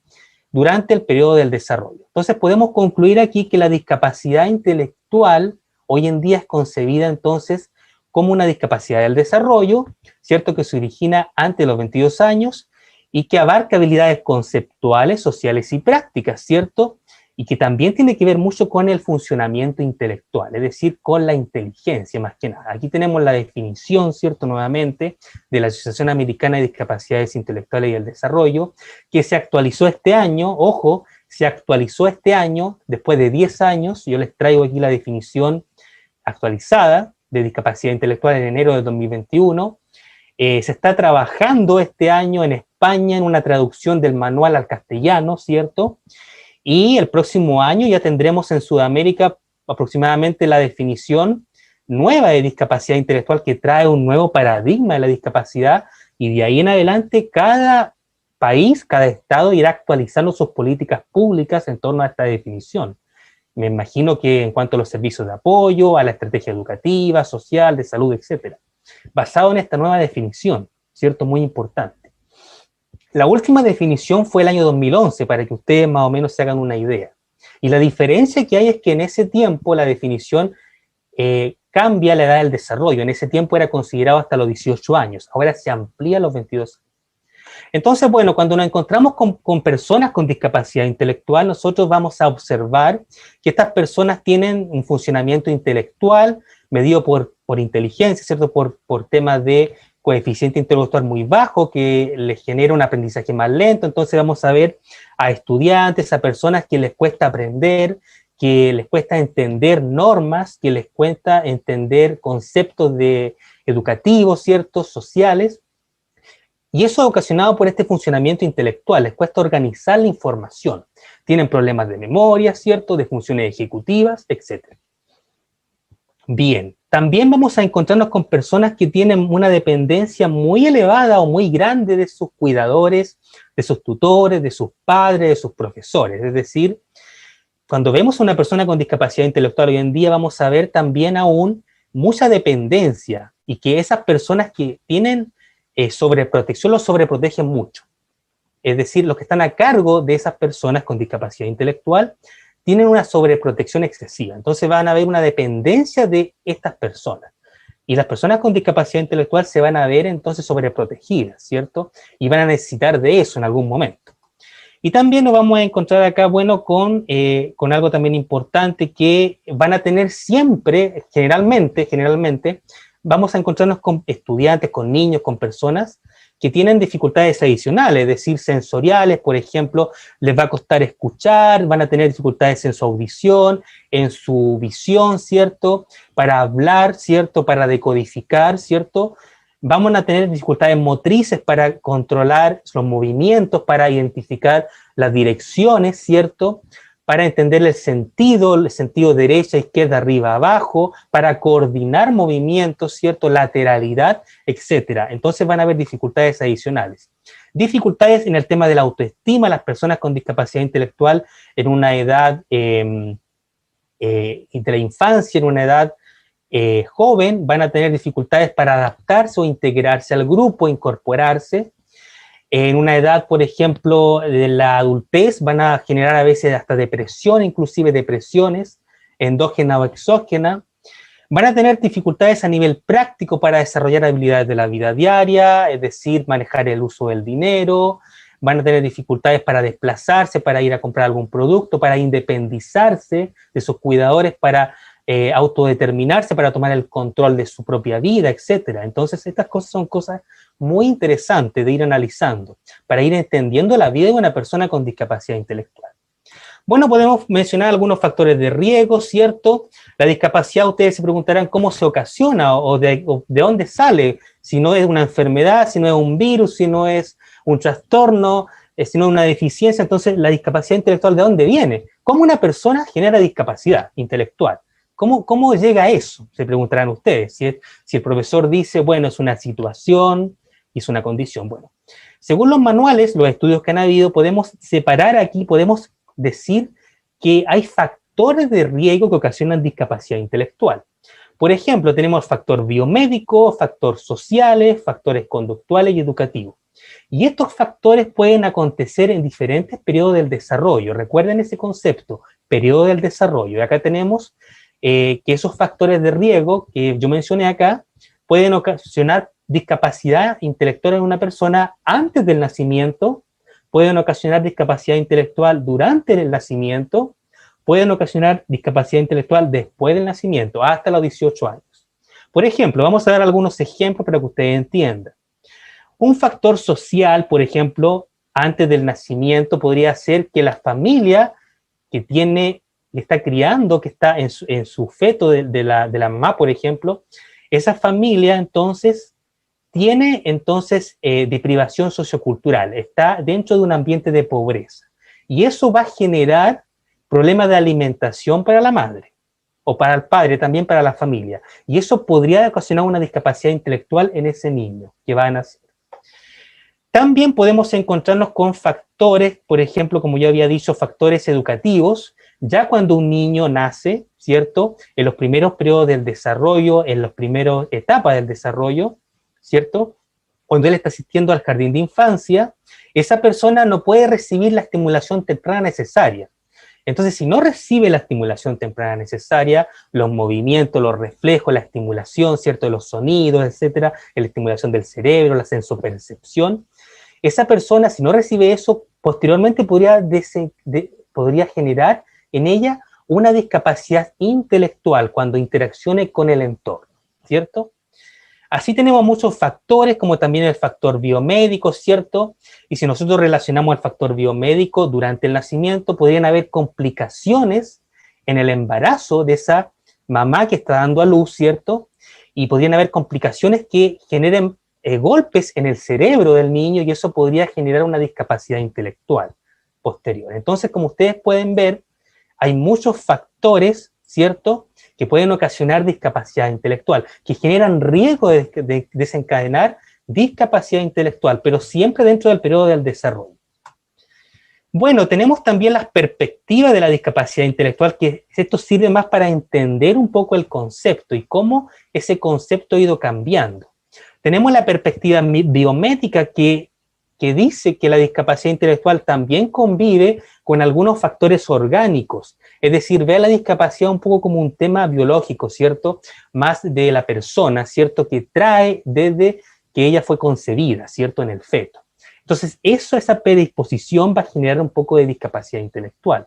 durante el periodo del desarrollo. Entonces podemos concluir aquí que la discapacidad intelectual hoy en día es concebida entonces como una discapacidad del desarrollo, ¿cierto? Que se origina antes de los 22 años y que abarca habilidades conceptuales, sociales y prácticas, ¿cierto? Y que también tiene que ver mucho con el funcionamiento intelectual, es decir, con la inteligencia más que nada. Aquí tenemos la definición, ¿cierto?, nuevamente, de la Asociación Americana de Discapacidades Intelectuales y el Desarrollo, que se actualizó este año, ojo, se actualizó este año, después de 10 años, yo les traigo aquí la definición actualizada de discapacidad intelectual en enero de 2021, se está trabajando este año en España en una traducción del manual al castellano, ¿cierto?, y el próximo año ya tendremos en Sudamérica aproximadamente la definición nueva de discapacidad intelectual que trae un nuevo paradigma de la discapacidad y de ahí en adelante cada país, cada estado irá actualizando sus políticas públicas en torno a esta definición. Me imagino que en cuanto a los servicios de apoyo, a la estrategia educativa, social, de salud, etcétera, basado en esta nueva definición, ¿cierto? Muy importante. La última definición fue el año 2011, para que ustedes más o menos se hagan una idea. Y la diferencia que hay es que en ese tiempo la definición cambia la edad del desarrollo. En ese tiempo era considerado hasta los 18 años. Ahora se amplía a los 22 años. Entonces, bueno, cuando nos encontramos con personas con discapacidad intelectual, nosotros vamos a observar que estas personas tienen un funcionamiento intelectual medido por inteligencia, ¿cierto? Por temas de coeficiente intelectual muy bajo que les genera un aprendizaje más lento. Entonces vamos a ver a estudiantes, a personas que les cuesta aprender, que les cuesta entender normas, que les cuesta entender conceptos educativos, ¿cierto? Sociales. Y eso es ocasionado por este funcionamiento intelectual, les cuesta organizar la información. Tienen problemas de memoria, ¿cierto? De funciones ejecutivas, etc. Bien, también vamos a encontrarnos con personas que tienen una dependencia muy elevada o muy grande de sus cuidadores, de sus tutores, de sus padres, de sus profesores. Es decir, cuando vemos a una persona con discapacidad intelectual hoy en día, vamos a ver también aún mucha dependencia, y que esas personas que tienen sobreprotección los sobreprotegen mucho. Es decir, los que están a cargo de esas personas con discapacidad intelectual tienen una sobreprotección excesiva. Entonces van a haber una dependencia de estas personas. Y las personas con discapacidad intelectual se van a ver entonces sobreprotegidas, ¿cierto? Y van a necesitar de eso en algún momento. Y también nos vamos a encontrar acá, bueno, con algo también importante, que van a tener siempre, generalmente, vamos a encontrarnos con estudiantes, con niños, con personas que tienen dificultades adicionales, es decir, sensoriales, por ejemplo, les va a costar escuchar, van a tener dificultades en su audición, en su visión, ¿cierto? Para hablar, ¿cierto? Para decodificar, ¿cierto? Vamos a tener dificultades motrices para controlar los movimientos, para identificar las direcciones, ¿cierto? Para entender el sentido derecha, izquierda, arriba, abajo, para coordinar movimientos, ¿cierto? Lateralidad, etc. Entonces van a haber dificultades adicionales. Dificultades en el tema de la autoestima. Las personas con discapacidad intelectual en una edad de la infancia, en una edad joven, van a tener dificultades para adaptarse o integrarse al grupo, incorporarse. En una edad, por ejemplo, de la adultez, van a generar a veces hasta depresión, inclusive depresiones, endógena o exógena. Van a tener dificultades a nivel práctico para desarrollar habilidades de la vida diaria, es decir, manejar el uso del dinero. Van a tener dificultades para desplazarse, para ir a comprar algún producto, para independizarse de sus cuidadores, para autodeterminarse, para tomar el control de su propia vida, etc. Entonces, estas cosas son cosas muy interesantes de ir analizando, para ir entendiendo la vida de una persona con discapacidad intelectual. Bueno, podemos mencionar algunos factores de riesgo, ¿cierto? La discapacidad, ustedes se preguntarán cómo se ocasiona o de dónde sale, si no es una enfermedad, si no es un virus, si no es un trastorno, si no es una deficiencia. Entonces, la discapacidad intelectual, ¿de dónde viene? ¿Cómo una persona genera discapacidad intelectual? ¿Cómo llega a eso? Se preguntarán ustedes. Si el profesor dice, bueno, es una situación, es una condición. Bueno, según los manuales, los estudios que han habido, podemos separar aquí, podemos decir que hay factores de riesgo que ocasionan discapacidad intelectual. Por ejemplo, tenemos factor biomédico, factores sociales, factores conductuales y educativos. Y estos factores pueden acontecer en diferentes periodos del desarrollo. Recuerden ese concepto, periodo del desarrollo. Y acá tenemos que esos factores de riesgo que yo mencioné acá pueden ocasionar discapacidad intelectual en una persona antes del nacimiento, pueden ocasionar discapacidad intelectual durante el nacimiento, pueden ocasionar discapacidad intelectual después del nacimiento, hasta los 18 años. Por ejemplo, vamos a dar algunos ejemplos para que ustedes entiendan. Un factor social, por ejemplo, antes del nacimiento podría ser que la familia que está criando, que está en su feto de la mamá, por ejemplo, esa familia entonces tiene deprivación sociocultural, está dentro de un ambiente de pobreza. Y eso va a generar problemas de alimentación para la madre, o para el padre, también para la familia. Y eso podría ocasionar una discapacidad intelectual en ese niño que va a nacer. También podemos encontrarnos con factores, por ejemplo, como ya había dicho, factores educativos. Ya cuando un niño nace, ¿cierto? En los primeros periodos del desarrollo, en las primeras etapas del desarrollo, ¿cierto? Cuando él está asistiendo al jardín de infancia, esa persona no puede recibir la estimulación temprana necesaria. Entonces, si no recibe la estimulación temprana necesaria, los movimientos, los reflejos, la estimulación, ¿cierto? De los sonidos, etcétera, la estimulación del cerebro, la sensopercepción, esa persona, si no recibe eso, posteriormente podría generar en ella una discapacidad intelectual cuando interaccione con el entorno, ¿cierto? Así tenemos muchos factores, como también el factor biomédico, ¿cierto? Y si nosotros relacionamos el factor biomédico durante el nacimiento, podrían haber complicaciones en el embarazo de esa mamá que está dando a luz, ¿cierto? Y podrían haber complicaciones que generen golpes en el cerebro del niño, y eso podría generar una discapacidad intelectual posterior. Entonces, como ustedes pueden ver, hay muchos factores, ¿cierto?, que pueden ocasionar discapacidad intelectual, que generan riesgo de desencadenar discapacidad intelectual, pero siempre dentro del periodo del desarrollo. Bueno, tenemos también las perspectivas de la discapacidad intelectual, que esto sirve más para entender un poco el concepto y cómo ese concepto ha ido cambiando. Tenemos la perspectiva biométrica que dice que la discapacidad intelectual también convive con algunos factores orgánicos, es decir, ve a la discapacidad un poco como un tema biológico, ¿cierto? Más de la persona, ¿cierto? Que trae desde que ella fue concebida, ¿cierto? En el feto. Entonces, esa predisposición va a generar un poco de discapacidad intelectual.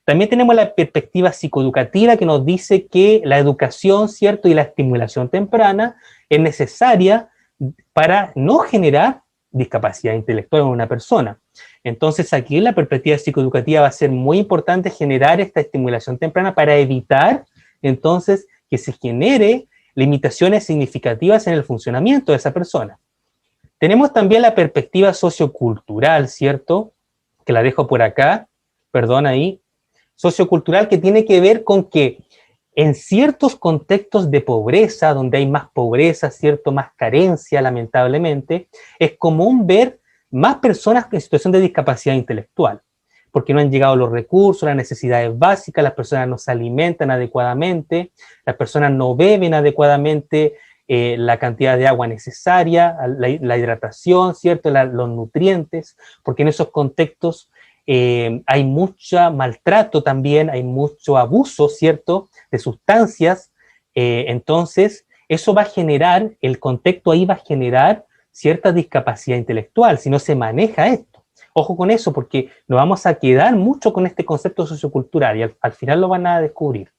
También tenemos la perspectiva psicoeducativa que nos dice que la educación, ¿cierto? Y la estimulación temprana es necesaria para no generar discapacidad intelectual en una persona. Entonces, aquí en la perspectiva psicoeducativa va a ser muy importante generar esta estimulación temprana para evitar, entonces, que se genere limitaciones significativas en el funcionamiento de esa persona. Tenemos también la perspectiva sociocultural, ¿cierto? Que la dejo por acá, perdón ahí. Sociocultural, que tiene que ver con que en ciertos contextos de pobreza, donde hay más pobreza, ¿cierto? Más carencia, lamentablemente, es común ver más personas en situación de discapacidad intelectual, porque no han llegado los recursos, las necesidades básicas, las personas no se alimentan adecuadamente, las personas no beben adecuadamente la cantidad de agua necesaria, la hidratación, ¿cierto? Los nutrientes, porque en esos contextos hay mucho maltrato también, hay mucho abuso, ¿cierto?, de sustancias. Entonces, eso va a generar, el contexto ahí va a generar cierta discapacidad intelectual, si no se maneja esto. Ojo con eso, porque nos vamos a quedar mucho con este concepto sociocultural y al final lo van a descubrir.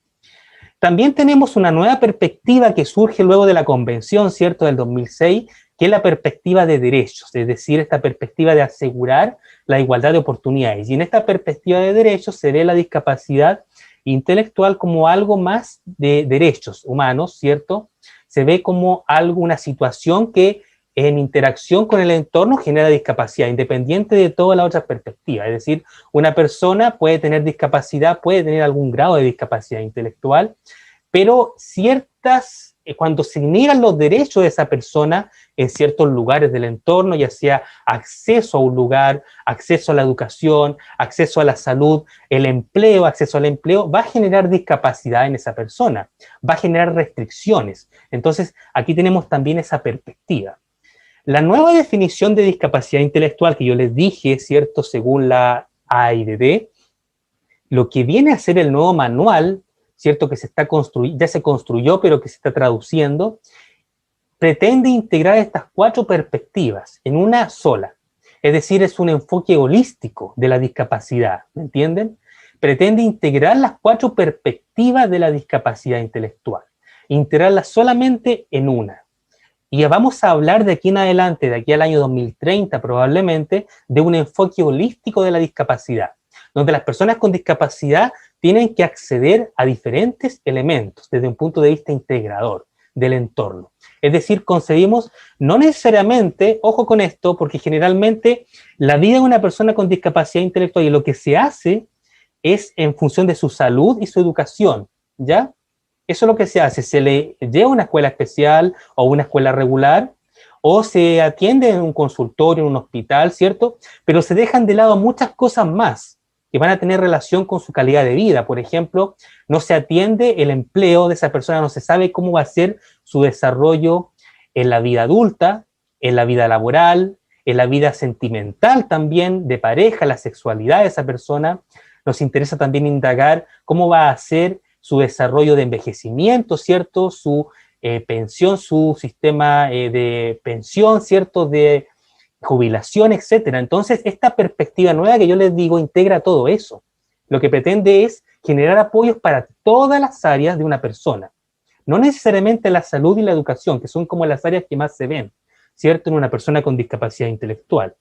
También tenemos una nueva perspectiva que surge luego de la Convención, ¿cierto?, del 2006, que es la perspectiva de derechos, es decir, esta perspectiva de asegurar la igualdad de oportunidades. Y en esta perspectiva de derechos se ve la discapacidad intelectual como algo más de derechos humanos, ¿cierto? Se ve como una situación que en interacción con el entorno genera discapacidad, independiente de toda la otra perspectiva. Es decir, una persona puede tener discapacidad, puede tener algún grado de discapacidad intelectual, pero cuando se niegan los derechos de esa persona en ciertos lugares del entorno, ya sea acceso a un lugar, acceso a la educación, acceso a la salud, el empleo, acceso al empleo, va a generar discapacidad en esa persona, va a generar restricciones. Entonces, aquí tenemos también esa perspectiva. La nueva definición de discapacidad intelectual que yo les dije, ¿cierto?, según la AIDD, lo que viene a ser el nuevo manual, ¿cierto?, que ya se construyó, pero que se está traduciendo, pretende integrar estas 4 perspectivas en una sola. Es decir, es un enfoque holístico de la discapacidad, ¿me entienden? Pretende integrar las 4 perspectivas de la discapacidad intelectual, integrarlas solamente en una. Y ya vamos a hablar de aquí en adelante, de aquí al año 2030 probablemente, de un enfoque holístico de la discapacidad, donde las personas con discapacidad tienen que acceder a diferentes elementos desde un punto de vista integrador del entorno. Es decir, concebimos no necesariamente, ojo con esto, porque generalmente la vida de una persona con discapacidad intelectual y lo que se hace es en función de su salud y su educación, ¿ya? Eso es lo que se hace, se le lleva a una escuela especial o una escuela regular, o se atiende en un consultorio, en un hospital, ¿cierto? Pero se dejan de lado muchas cosas más que van a tener relación con su calidad de vida. Por ejemplo, no se atiende el empleo de esa persona, no se sabe cómo va a ser su desarrollo en la vida adulta, en la vida laboral, en la vida sentimental también, de pareja, la sexualidad de esa persona. Nos interesa también indagar cómo va a ser su desarrollo de envejecimiento, ¿cierto? Su pensión, su sistema de pensión, ¿cierto? De jubilación, etcétera. Entonces, esta perspectiva nueva que yo les digo integra todo eso. Lo que pretende es generar apoyos para todas las áreas de una persona. No necesariamente la salud y la educación, que son como las áreas que más se ven, ¿cierto? En una persona con discapacidad intelectual.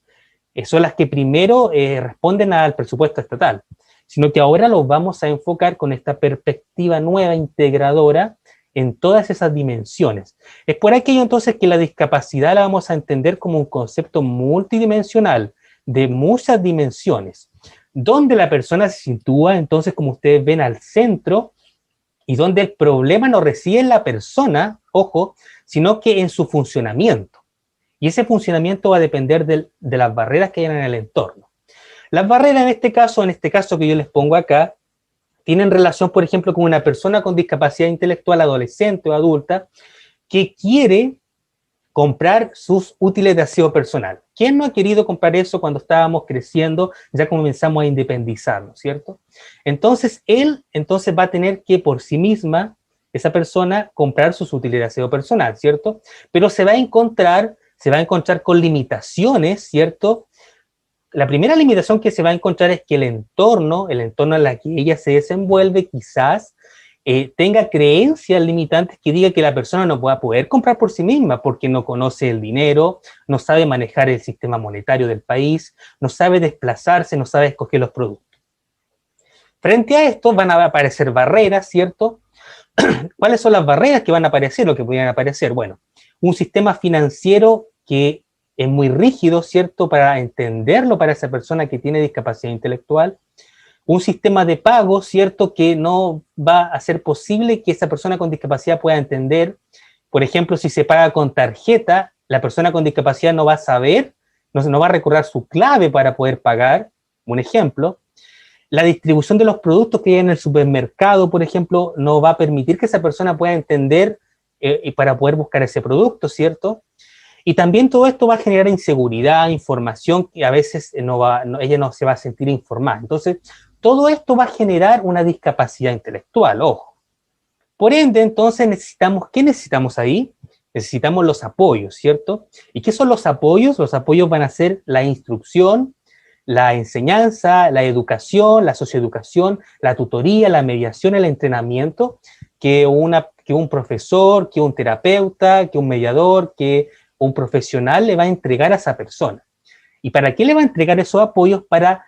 Son las que primero responden al presupuesto estatal, sino que ahora los vamos a enfocar con esta perspectiva nueva, integradora, en todas esas dimensiones. Es por aquello entonces que la discapacidad la vamos a entender como un concepto multidimensional, de muchas dimensiones, donde la persona se sitúa entonces, como ustedes ven, al centro, y donde el problema no reside en la persona, ojo, sino que en su funcionamiento. Y ese funcionamiento va a depender de las barreras que hay en el entorno. Las barreras en este caso que yo les pongo acá, tienen relación, por ejemplo, con una persona con discapacidad intelectual adolescente o adulta que quiere comprar sus útiles de aseo personal. ¿Quién no ha querido comprar eso cuando estábamos creciendo, ya comenzamos a independizarnos, ¿cierto? Entonces, él va a tener que por sí misma, esa persona, comprar sus útiles de aseo personal, ¿cierto? Pero se va a encontrar con limitaciones, ¿cierto? La primera limitación que se va a encontrar es que el entorno en el que ella se desenvuelve, quizás tenga creencias limitantes que diga que la persona no va a poder comprar por sí misma porque no conoce el dinero, no sabe manejar el sistema monetario del país, no sabe desplazarse, no sabe escoger los productos. Frente a esto van a aparecer barreras, ¿cierto? ¿Cuáles son las barreras que van a aparecer o que podrían aparecer? Bueno, un sistema financiero que es muy rígido, ¿cierto? Para entenderlo para esa persona que tiene discapacidad intelectual. Un sistema de pago, ¿cierto? Que no va a ser posible que esa persona con discapacidad pueda entender. Por ejemplo, si se paga con tarjeta, la persona con discapacidad no va a saber, no va a recordar su clave para poder pagar. Un ejemplo. La distribución de los productos que hay en el supermercado, por ejemplo, no va a permitir que esa persona pueda entender para poder buscar ese producto, ¿cierto? Y también todo esto va a generar inseguridad, información que a veces ella no se va a sentir informada. Entonces, todo esto va a generar una discapacidad intelectual, ojo. Por ende, entonces, ¿qué necesitamos ahí? Necesitamos los apoyos, ¿cierto? ¿Y qué son los apoyos? Los apoyos van a ser la instrucción, la enseñanza, la educación, la socioeducación, la tutoría, la mediación, el entrenamiento que un profesor, que un terapeuta, que un mediador, que un profesional le va a entregar a esa persona. ¿Y para qué le va a entregar esos apoyos? Para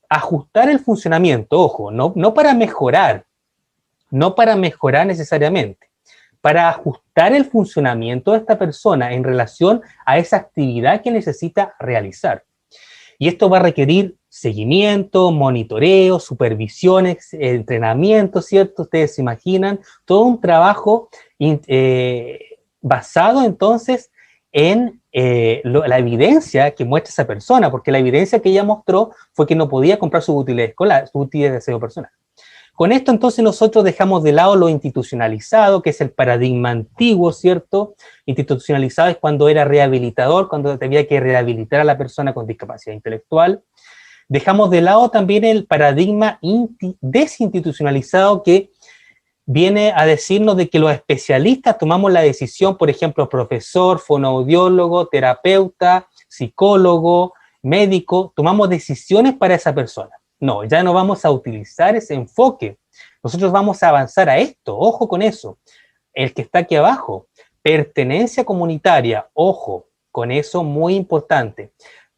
ajustar el funcionamiento, ojo, no para mejorar, no para mejorar necesariamente, para ajustar el funcionamiento de esta persona en relación a esa actividad que necesita realizar. Y esto va a requerir seguimiento, monitoreo, supervisiones, entrenamiento, ¿cierto? Ustedes se imaginan, todo un trabajo basado entonces en la evidencia que muestra esa persona, porque la evidencia que ella mostró fue que no podía comprar sus útiles escolares, sus útiles de aseo personal. Con esto entonces nosotros dejamos de lado lo institucionalizado, que es el paradigma antiguo, ¿cierto? Institucionalizado es cuando era rehabilitador, cuando había que rehabilitar a la persona con discapacidad intelectual. Dejamos de lado también el paradigma desinstitucionalizado que viene a decirnos de que los especialistas tomamos la decisión, por ejemplo, profesor, fonoaudiólogo, terapeuta, psicólogo, médico, tomamos decisiones para esa persona. No, ya no vamos a utilizar ese enfoque. Nosotros vamos a avanzar a esto, ojo con eso. El que está aquí abajo, pertenencia comunitaria, ojo, con eso muy importante.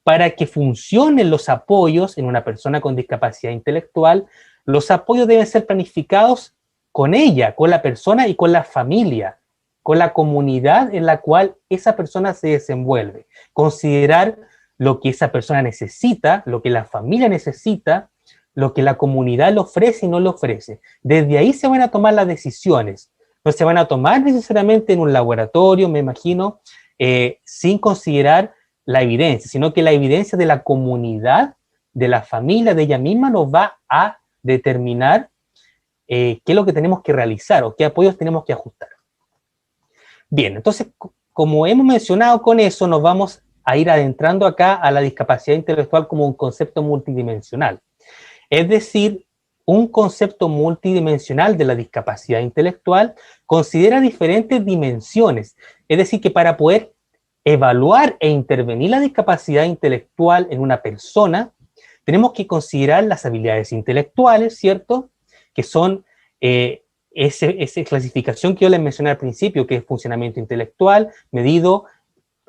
Para que funcionen los apoyos en una persona con discapacidad intelectual, los apoyos deben ser planificados con ella, con la persona y con la familia, con la comunidad en la cual esa persona se desenvuelve. Considerar lo que esa persona necesita, lo que la familia necesita, lo que la comunidad le ofrece y no le ofrece. Desde ahí se van a tomar las decisiones. No se van a tomar necesariamente en un laboratorio, me imagino, sin considerar la evidencia, sino que la evidencia de la comunidad, de la familia, de ella misma, nos va a determinar qué es lo que tenemos que realizar o qué apoyos tenemos que ajustar. Bien, entonces, como hemos mencionado con eso, nos vamos a ir adentrando acá a la discapacidad intelectual como un concepto multidimensional. Es decir, un concepto multidimensional de la discapacidad intelectual considera diferentes dimensiones. Es decir, que para poder evaluar e intervenir la discapacidad intelectual en una persona, tenemos que considerar las habilidades intelectuales, ¿cierto? Que son esa clasificación que yo les mencioné al principio, que es funcionamiento intelectual, medido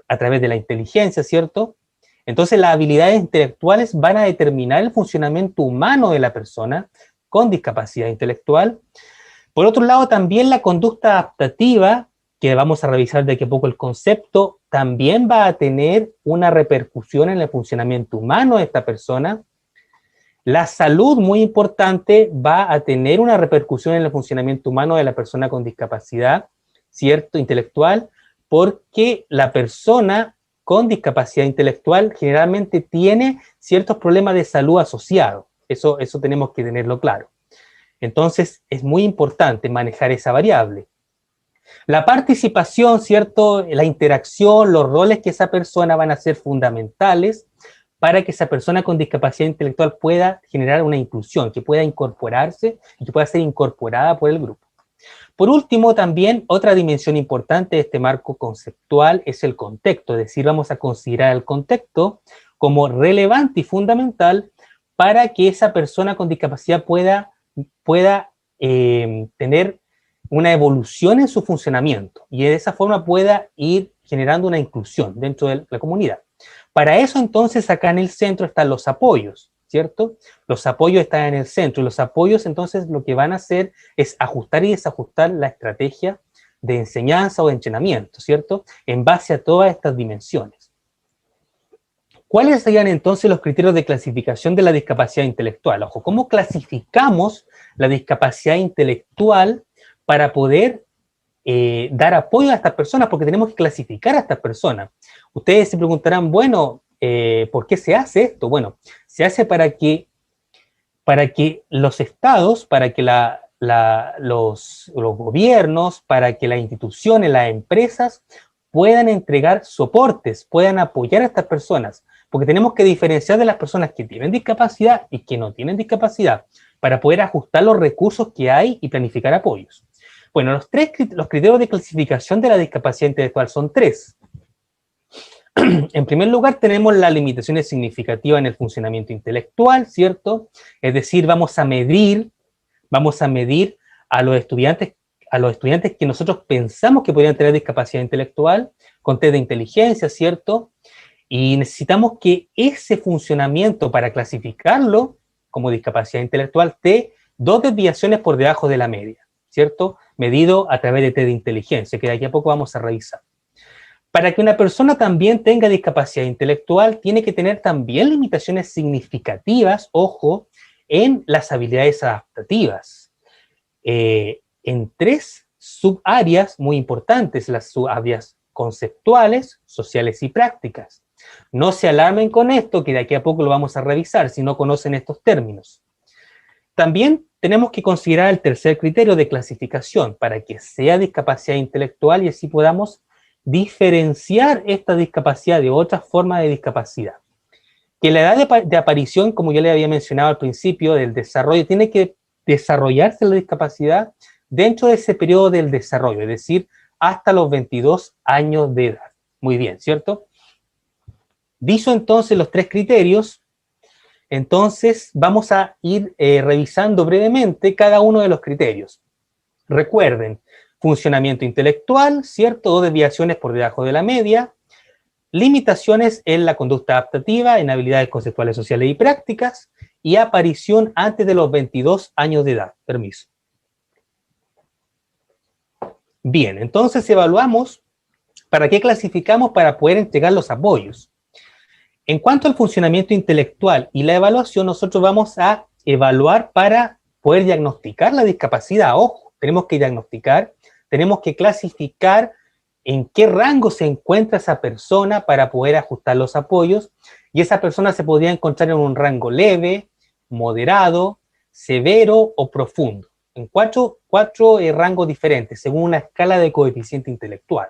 a través de la inteligencia, ¿cierto? Entonces las habilidades intelectuales van a determinar el funcionamiento humano de la persona con discapacidad intelectual. Por otro lado, también la conducta adaptativa, que vamos a revisar de aquí a poco el concepto, también va a tener una repercusión en el funcionamiento humano de esta persona. La salud, muy importante, va a tener una repercusión en el funcionamiento humano de la persona con discapacidad, ¿cierto? Intelectual, porque la persona con discapacidad intelectual generalmente tiene ciertos problemas de salud asociados. Eso tenemos que tenerlo claro. Entonces, es muy importante manejar esa variable. La participación, ¿cierto? La interacción, los roles que esa persona van a ser fundamentales para que esa persona con discapacidad intelectual pueda generar una inclusión, que pueda incorporarse y que pueda ser incorporada por el grupo. Por último, también otra dimensión importante de este marco conceptual es el contexto, es decir, vamos a considerar el contexto como relevante y fundamental para que esa persona con discapacidad pueda tener una evolución en su funcionamiento y de esa forma pueda ir generando una inclusión dentro de la comunidad. Para eso entonces acá en el centro están los apoyos, ¿cierto? Los apoyos están en el centro y los apoyos entonces lo que van a hacer es ajustar y desajustar la estrategia de enseñanza o de entrenamiento, ¿cierto? En base a todas estas dimensiones. ¿Cuáles serían entonces los criterios de clasificación de la discapacidad intelectual? Ojo, ¿cómo clasificamos la discapacidad intelectual para poder dar apoyo a estas personas? Porque tenemos que clasificar a estas personas. Ustedes se preguntarán, bueno, ¿por qué se hace esto? Bueno, se hace para que los estados, para que los gobiernos, para que las instituciones, las empresas puedan entregar soportes, puedan apoyar a estas personas, porque tenemos que diferenciar de las personas que tienen discapacidad y que no tienen discapacidad, para poder ajustar los recursos que hay y planificar apoyos. Bueno, los criterios de clasificación de la discapacidad intelectual son tres. En primer lugar, tenemos las limitaciones significativas en el funcionamiento intelectual, ¿cierto? Es decir, vamos a medir a los estudiantes que nosotros pensamos que podrían tener discapacidad intelectual con test de inteligencia, ¿cierto? Y necesitamos que ese funcionamiento, para clasificarlo como discapacidad intelectual, esté 2 desviaciones por debajo de la media, ¿cierto? Medido a través de test de inteligencia, que de aquí a poco vamos a revisar. Para que una persona también tenga discapacidad intelectual, tiene que tener también limitaciones significativas, ojo, en las habilidades adaptativas. En 3 subáreas muy importantes, las subáreas conceptuales, sociales y prácticas. No se alarmen con esto, que de aquí a poco lo vamos a revisar, si no conocen estos términos. También tenemos que considerar el tercer criterio de clasificación, para que sea discapacidad intelectual y así podamos diferenciar esta discapacidad de otras formas de discapacidad. Que la edad de aparición, como yo le había mencionado al principio, del desarrollo, tiene que desarrollarse la discapacidad dentro de ese periodo del desarrollo, es decir, hasta los 22 años de edad. Muy bien, ¿cierto? Dicho entonces los 3 criterios, entonces vamos a ir revisando brevemente cada uno de los criterios. Recuerden, funcionamiento intelectual, ¿cierto? 2 desviaciones por debajo de la media. Limitaciones en la conducta adaptativa, en habilidades conceptuales, sociales y prácticas. Y aparición antes de los 22 años de edad. Permiso. Bien, entonces evaluamos. ¿Para qué clasificamos? Para poder entregar los apoyos. En cuanto al funcionamiento intelectual y la evaluación, nosotros vamos a evaluar para poder diagnosticar la discapacidad. Ojo, tenemos que diagnosticar, tenemos que clasificar en qué rango se encuentra esa persona para poder ajustar los apoyos, y esa persona se podría encontrar en un rango leve, moderado, severo o profundo, en cuatro rangos diferentes, según una escala de coeficiente intelectual.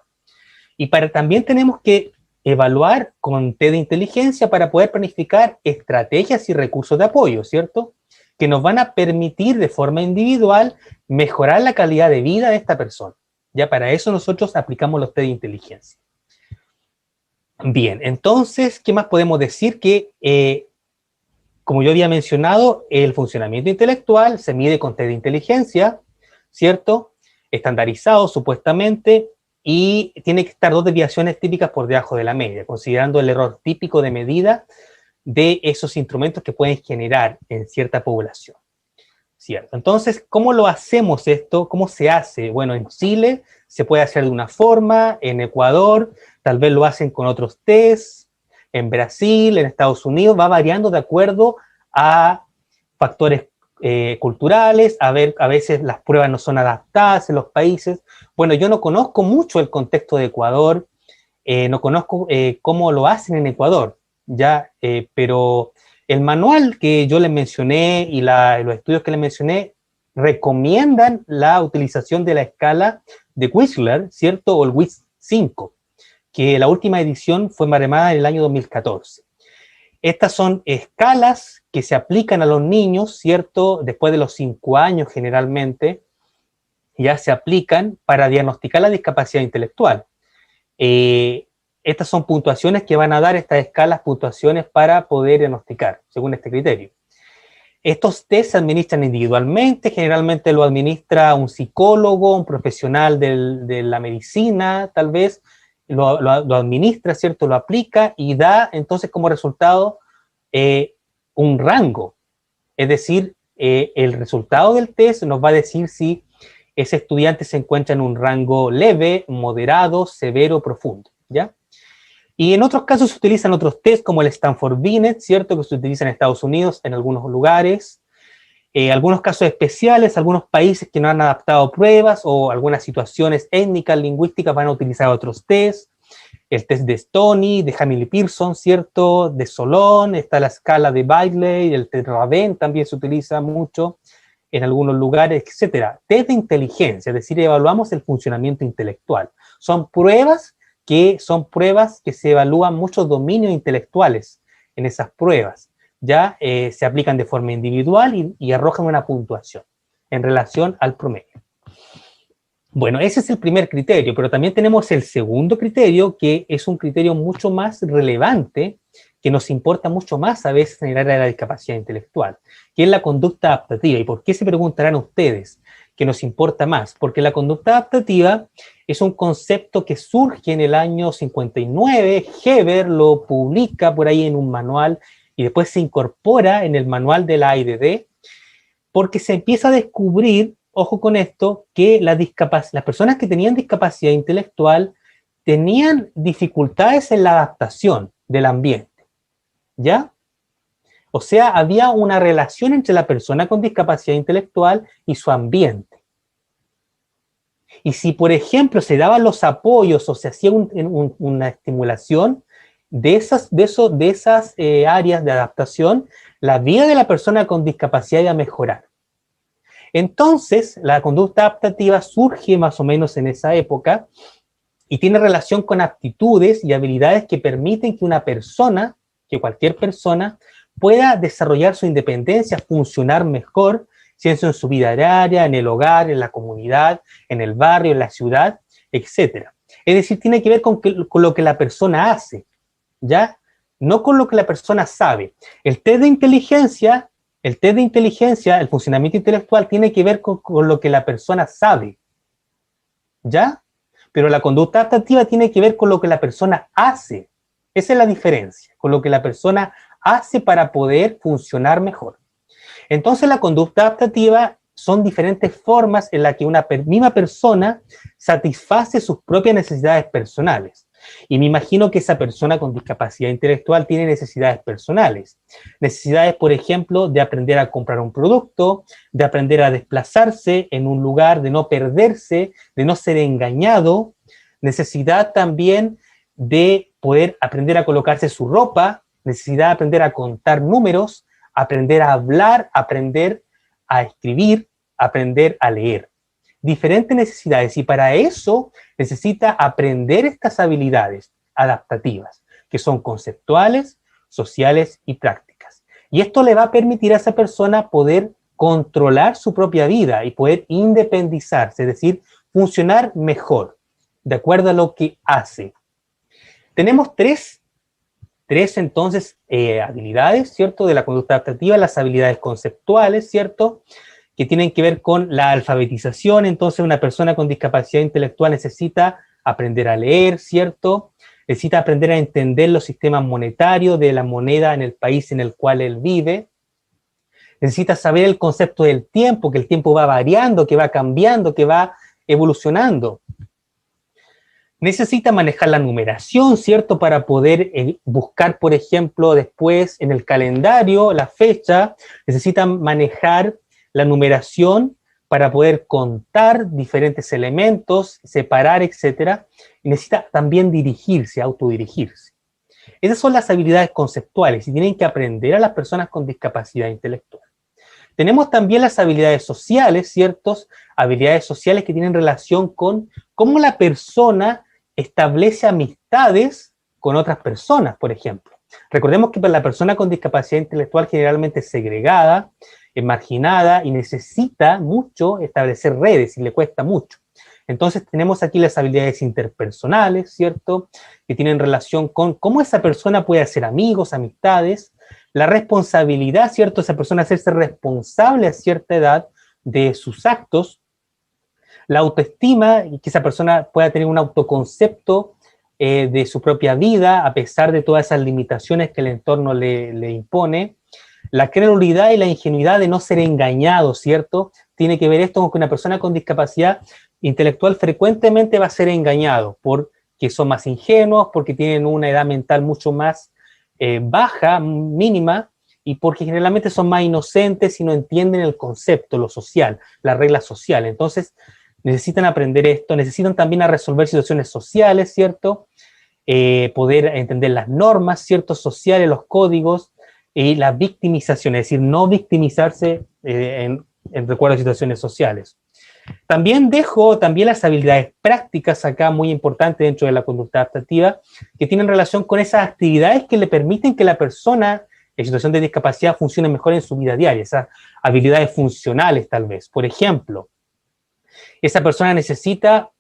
Y también tenemos que evaluar con test de inteligencia para poder planificar estrategias y recursos de apoyo, ¿cierto? Que nos van a permitir de forma individual mejorar la calidad de vida de esta persona. Ya para eso nosotros aplicamos los test de inteligencia. Bien, entonces, ¿qué más podemos decir? Que, como yo había mencionado, el funcionamiento intelectual se mide con test de inteligencia, ¿cierto? Estandarizado supuestamente, y tiene que estar 2 desviaciones típicas por debajo de la media, considerando el error típico de medida de esos instrumentos que pueden generar en cierta población. ¿Cierto? Entonces, ¿cómo lo hacemos esto? ¿Cómo se hace? Bueno, en Chile se puede hacer de una forma, en Ecuador tal vez lo hacen con otros tests, en Brasil, en Estados Unidos, va variando de acuerdo a factores culturales, a veces las pruebas no son adaptadas en los países. Bueno, yo no conozco mucho el contexto de Ecuador, No conozco cómo lo hacen en Ecuador, ¿ya? Pero el manual que yo les mencioné y los estudios que les mencioné recomiendan la utilización de la escala de Wechsler, ¿cierto? O el WIS 5, que la última edición fue baremada en el año 2014. Estas son escalas que se aplican a los niños, ¿cierto? Después de los 5 años generalmente, ya se aplican para diagnosticar la discapacidad intelectual. Estas son puntuaciones que van a dar estas escalas, puntuaciones para poder diagnosticar, según este criterio. Estos test se administran individualmente, generalmente lo administra un psicólogo, un profesional de la medicina, tal vez, lo administra, ¿cierto? Lo aplica y da entonces como resultado un rango. Es decir, el resultado del test nos va a decir si ese estudiante se encuentra en un rango leve, moderado, severo, profundo, ¿ya? Y en otros casos se utilizan otros test como el Stanford Binet, ¿cierto? Que se utiliza en Estados Unidos en algunos lugares. Algunos casos especiales, algunos países que no han adaptado pruebas o algunas situaciones étnicas, lingüísticas van a utilizar otros tests. El test de Stoney, de Hamilton Pearson, ¿cierto? De Solon, está la escala de Bailey, el test Raven también se utiliza mucho en algunos lugares, etcétera. Test de inteligencia, es decir, evaluamos el funcionamiento intelectual. Son pruebas que se evalúan muchos dominios intelectuales en esas pruebas. Ya se aplican de forma individual y arrojan una puntuación en relación al promedio. Bueno, ese es el primer criterio, pero también tenemos el segundo criterio, que es un criterio mucho más relevante, que nos importa mucho más a veces en el área de la discapacidad intelectual, que es la conducta adaptativa. ¿Y por qué se preguntarán ustedes que nos importa más? Porque la conducta adaptativa es un concepto que surge en el año 59, Heber lo publica por ahí en un manual y después se incorpora en el manual de la AIDD, porque se empieza a descubrir, ojo con esto, que las personas que tenían discapacidad intelectual tenían dificultades en la adaptación del ambiente, ¿ya? O sea, había una relación entre la persona con discapacidad intelectual y su ambiente. Y si, por ejemplo, se daban los apoyos o se hacía una estimulación de esas áreas de adaptación, la vida de la persona con discapacidad iba a mejorar. Entonces, la conducta adaptativa surge más o menos en esa época y tiene relación con aptitudes y habilidades que permiten que una persona, que cualquier persona, pueda desarrollar su independencia, funcionar mejor, si eso en su vida diaria, en el hogar, en la comunidad, en el barrio, en la ciudad, etc. Es decir, tiene que ver con lo que la persona hace, ¿ya? No con lo que la persona sabe. El test de inteligencia, el funcionamiento intelectual, tiene que ver con lo que la persona sabe, ¿ya? Pero la conducta adaptativa tiene que ver con lo que la persona hace. Esa es la diferencia, con lo que la persona hace para poder funcionar mejor. Entonces, la conducta adaptativa son diferentes formas en las que una misma persona satisface sus propias necesidades personales. Y me imagino que esa persona con discapacidad intelectual tiene necesidades personales. Necesidades, por ejemplo, de aprender a comprar un producto, de aprender a desplazarse en un lugar, de no perderse, de no ser engañado. Necesidad también de poder aprender a colocarse su ropa, necesidad de aprender a contar números, aprender a hablar, aprender a escribir, aprender a leer. Diferentes necesidades, y para eso necesita aprender estas habilidades adaptativas, que son conceptuales, sociales y prácticas. Y esto le va a permitir a esa persona poder controlar su propia vida y poder independizarse, es decir, funcionar mejor, de acuerdo a lo que hace. Tenemos tres entonces habilidades, ¿cierto? De la conducta adaptativa, las habilidades conceptuales, ¿cierto? Que tienen que ver con la alfabetización. Entonces, una persona con discapacidad intelectual necesita aprender a leer, ¿cierto? Necesita aprender a entender los sistemas monetarios de la moneda en el país en el cual él vive. Necesita saber el concepto del tiempo, que el tiempo va variando, que va cambiando, que va evolucionando. Necesita manejar la numeración, ¿cierto? Para poder buscar, por ejemplo, después en el calendario, la fecha. Necesita manejar la numeración para poder contar diferentes elementos, separar, etcétera, y necesita también dirigirse, autodirigirse. Esas son las habilidades conceptuales y tienen que aprender a las personas con discapacidad intelectual. Tenemos también las habilidades sociales, ¿ciertos? Habilidades sociales que tienen relación con cómo la persona establece amistades con otras personas, por ejemplo. Recordemos que para la persona con discapacidad intelectual generalmente es segregada, es marginada y necesita mucho establecer redes y le cuesta mucho. Entonces tenemos aquí las habilidades interpersonales, ¿cierto? Que tienen relación con cómo esa persona puede hacer amigos, amistades, la responsabilidad, ¿cierto? Esa persona hacerse responsable a cierta edad de sus actos, la autoestima y que esa persona pueda tener un autoconcepto de su propia vida a pesar de todas esas limitaciones que el entorno le impone, la credulidad y la ingenuidad de no ser engañado, ¿cierto? Tiene que ver esto con que una persona con discapacidad intelectual frecuentemente va a ser engañado porque son más ingenuos, porque tienen una edad mental mucho más baja, mínima, y porque generalmente son más inocentes y no entienden el concepto, lo social, la regla social. Entonces, necesitan aprender esto, necesitan también a resolver situaciones sociales, ¿cierto? Poder entender las normas, ¿cierto? Sociales, los códigos, y la victimización, es decir, no victimizarse en recuerdo a situaciones sociales. También dejo las habilidades prácticas acá, muy importantes dentro de la conducta adaptativa, que tienen relación con esas actividades que le permiten que la persona en situación de discapacidad funcione mejor en su vida diaria, esas habilidades funcionales tal vez. Por ejemplo, esa persona necesita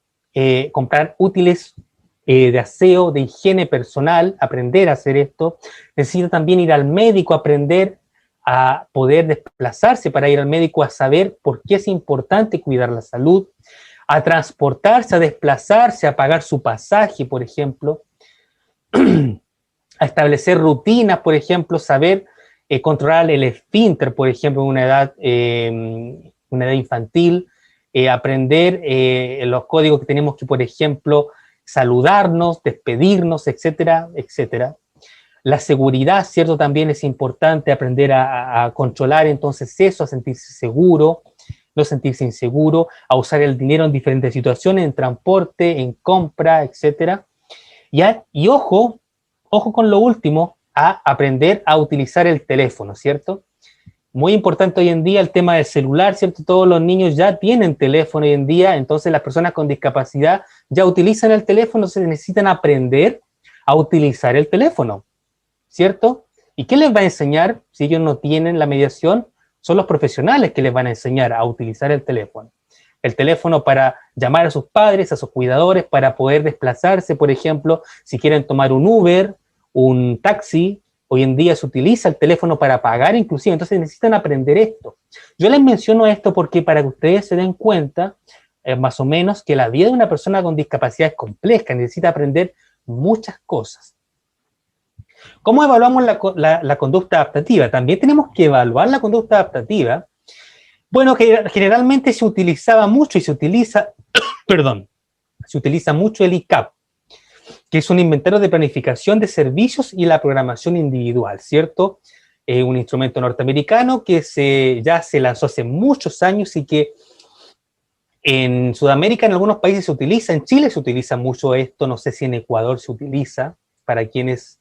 comprar útiles de aseo, de higiene personal, aprender a hacer esto. Necesita también ir al médico, aprender a poder desplazarse para ir al médico, a saber por qué es importante cuidar la salud, a transportarse, a desplazarse, a pagar su pasaje, por ejemplo, a establecer rutinas, por ejemplo, saber controlar el esfínter, por ejemplo, en una edad infantil, aprender los códigos que tenemos que, por ejemplo, saludarnos, despedirnos, etcétera, etcétera. La seguridad, ¿cierto? También es importante aprender a controlar entonces eso, a sentirse seguro, no sentirse inseguro, a usar el dinero en diferentes situaciones, en transporte, en compra, etcétera. Y ojo con lo último, a aprender a utilizar el teléfono, ¿cierto? Muy importante hoy en día el tema del celular, ¿cierto? Todos los niños ya tienen teléfono hoy en día, entonces las personas con discapacidad ya utilizan el teléfono, se necesitan aprender a utilizar el teléfono, ¿cierto? ¿Y qué les va a enseñar si ellos no tienen la mediación? Son los profesionales que les van a enseñar a utilizar el teléfono. El teléfono para llamar a sus padres, a sus cuidadores, para poder desplazarse, por ejemplo, si quieren tomar un Uber, un taxi. Hoy en día se utiliza el teléfono para pagar inclusive, entonces necesitan aprender esto. Yo les menciono esto porque para que ustedes se den cuenta, más o menos, que la vida de una persona con discapacidad es compleja, necesita aprender muchas cosas. ¿Cómo evaluamos la conducta adaptativa? También tenemos que evaluar la conducta adaptativa. Bueno, que generalmente se utilizaba mucho y se utiliza, se utiliza mucho el ICAP, que es un inventario de planificación de servicios y la programación individual, ¿cierto? Un instrumento norteamericano que ya se lanzó hace muchos años y que en Sudamérica, en algunos países se utiliza, en Chile se utiliza mucho esto, no sé si en Ecuador se utiliza, para quienes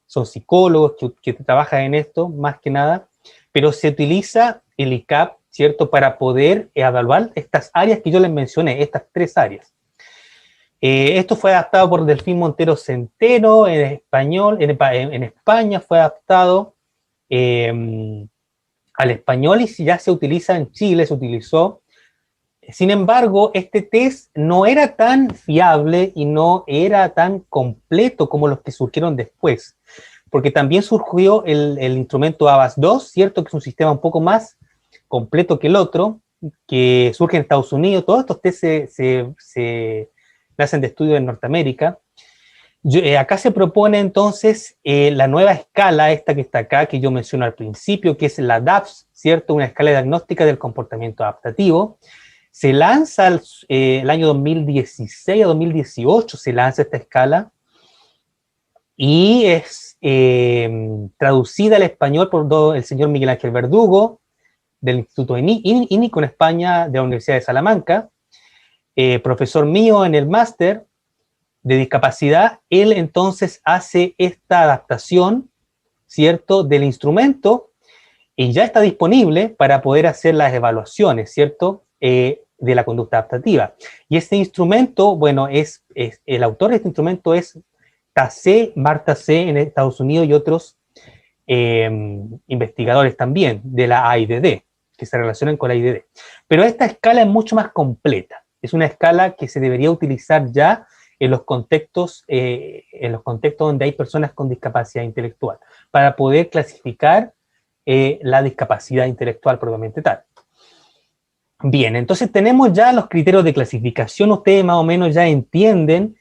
son psicólogos que trabajan en esto, más que nada, pero se utiliza el ICAP, ¿cierto? Para poder evaluar estas áreas que yo les mencioné, estas 3 áreas. Esto fue adaptado por Delfín Montero Centeno en español, en España fue adaptado al español y ya se utiliza en Chile, se utilizó. Sin embargo, este test no era tan fiable y no era tan completo como los que surgieron después, porque también surgió el instrumento ABAS-2, ¿cierto? Que es un sistema un poco más completo que el otro, que surge en Estados Unidos. Todos estos test se hacen de estudio en Norteamérica. Acá se propone entonces la nueva escala, esta que está acá, que yo menciono al principio, que es la DAPS, ¿cierto? Una escala diagnóstica del comportamiento adaptativo. Se lanza el año 2016 a 2018, se lanza esta escala, y es traducida al español por el señor Miguel Ángel Verdugo, del Instituto INICO en España, de la Universidad de Salamanca, profesor mío en el máster de discapacidad. Él entonces hace esta adaptación, ¿cierto?, del instrumento, y ya está disponible para poder hacer las evaluaciones, ¿cierto?, de la conducta adaptativa. Y este instrumento, bueno, el autor de este instrumento es Marta C. en Estados Unidos y otros investigadores también de la AIDD, que se relacionan con la AIDD. Pero esta escala es mucho más completa. Es una escala que se debería utilizar ya en los contextos donde hay personas con discapacidad intelectual, para poder clasificar la discapacidad intelectual propiamente tal. Bien, entonces tenemos ya los criterios de clasificación. Ustedes más o menos ya entienden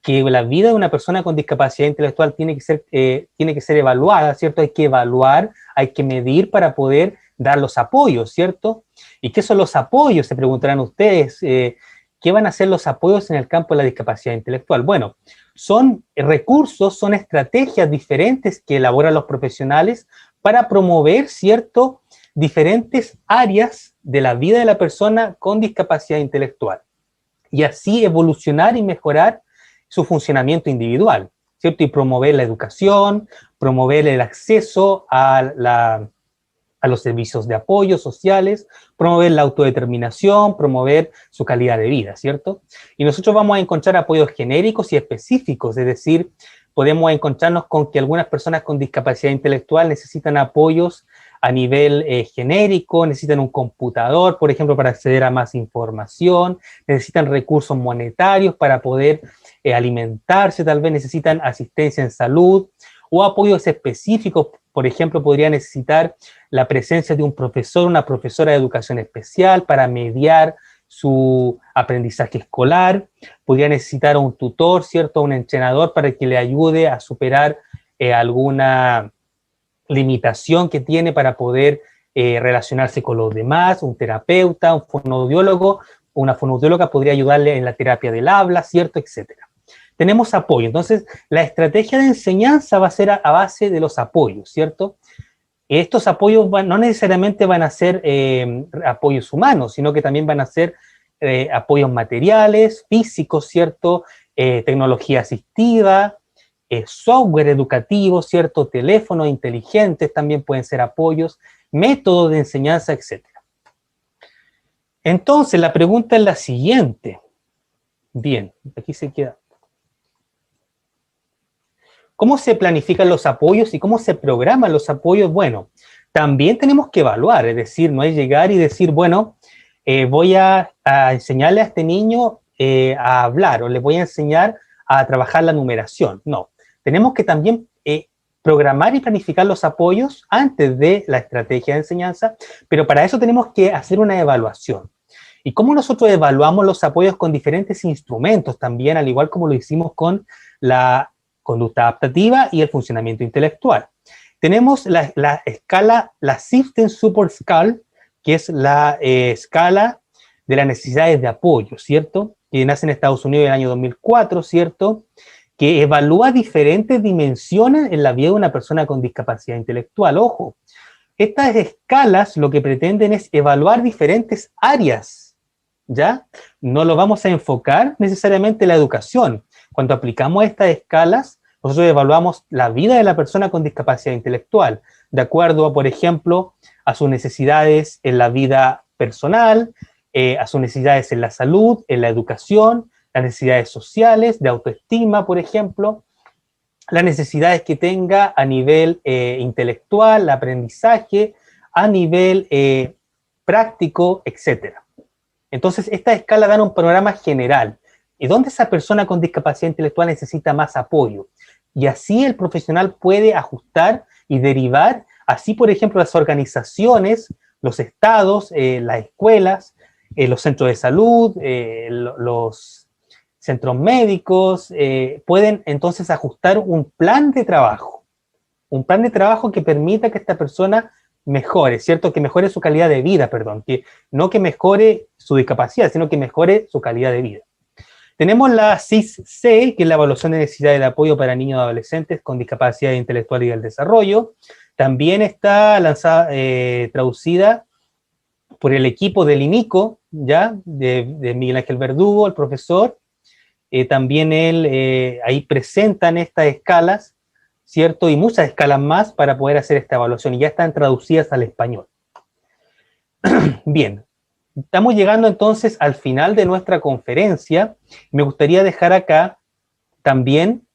que la vida de una persona con discapacidad intelectual tiene que ser evaluada, ¿cierto? Hay que evaluar, hay que medir para poder dar los apoyos, ¿cierto? ¿Y qué son los apoyos? Se preguntarán ustedes. ¿Qué van a ser los apoyos en el campo de la discapacidad intelectual? Bueno, son recursos, son estrategias diferentes que elaboran los profesionales para promover, ¿cierto?, diferentes áreas de la vida de la persona con discapacidad intelectual, y así evolucionar y mejorar su funcionamiento individual, ¿cierto? Y promover la educación, promover el acceso a los servicios de apoyo sociales, promover la autodeterminación, promover su calidad de vida, ¿cierto? Y nosotros vamos a encontrar apoyos genéricos y específicos, es decir, podemos encontrarnos con que algunas personas con discapacidad intelectual necesitan apoyos a nivel genérico, necesitan un computador, por ejemplo, para acceder a más información, necesitan recursos monetarios para poder alimentarse, tal vez necesitan asistencia en salud, o apoyos específicos, por ejemplo, podría necesitar la presencia de un profesor, una profesora de educación especial para mediar su aprendizaje escolar, podría necesitar un tutor, ¿cierto?, un entrenador para que le ayude a superar alguna limitación que tiene para poder relacionarse con los demás, un terapeuta, un fonoaudiólogo, una fonoaudióloga podría ayudarle en la terapia del habla, ¿cierto?, etcétera. Tenemos apoyo. Entonces, la estrategia de enseñanza va a ser a base de los apoyos, ¿cierto? Estos apoyos no necesariamente van a ser apoyos humanos, sino que también van a ser apoyos materiales, físicos, ¿cierto? Tecnología asistiva, software educativo, ¿cierto? Teléfonos inteligentes también pueden ser apoyos, métodos de enseñanza, etc. Entonces, la pregunta es la siguiente. Bien, aquí se queda. ¿Cómo se planifican los apoyos y cómo se programan los apoyos? Bueno, también tenemos que evaluar, es decir, no es llegar y decir, bueno, voy a enseñarle a este niño a hablar o le voy a enseñar a trabajar la numeración. No, tenemos que también programar y planificar los apoyos antes de la estrategia de enseñanza, pero para eso tenemos que hacer una evaluación. ¿Y cómo nosotros evaluamos los apoyos? Con diferentes instrumentos también, al igual como lo hicimos con la conducta adaptativa y el funcionamiento intelectual. Tenemos la escala, la Sifton Support Scale, que es la escala de las necesidades de apoyo, ¿cierto? Que nace en Estados Unidos en el año 2004, ¿cierto? Que evalúa diferentes dimensiones en la vida de una persona con discapacidad intelectual. Ojo, estas escalas lo que pretenden es evaluar diferentes áreas, ¿ya? No lo vamos a enfocar necesariamente en la educación. Cuando aplicamos estas escalas, nosotros evaluamos la vida de la persona con discapacidad intelectual, de acuerdo a, por ejemplo, a sus necesidades en la vida personal, a sus necesidades en la salud, en la educación, las necesidades sociales, de autoestima, por ejemplo, las necesidades que tenga a nivel intelectual, aprendizaje, a nivel práctico, etc. Entonces, esta escala da un panorama general. ¿Y dónde esa persona con discapacidad intelectual necesita más apoyo? Y así el profesional puede ajustar y derivar, así por ejemplo las organizaciones, los estados, las escuelas, los centros de salud, los centros médicos, pueden entonces ajustar un plan de trabajo que permita que esta persona mejore, ¿cierto? Que mejore su calidad de vida, perdón, que no que mejore su discapacidad, sino que mejore su calidad de vida. Tenemos la CIS-C, que es la evaluación de necesidades de apoyo para niños y adolescentes con discapacidad intelectual y del desarrollo. También está traducida por el equipo del INICO, ¿ya? De Miguel Ángel Verdugo, el profesor. También él ahí presentan estas escalas, ¿cierto? Y muchas escalas más para poder hacer esta evaluación, y ya están traducidas al español. Bien, estamos llegando entonces al final de nuestra conferencia. Me gustaría dejar acá también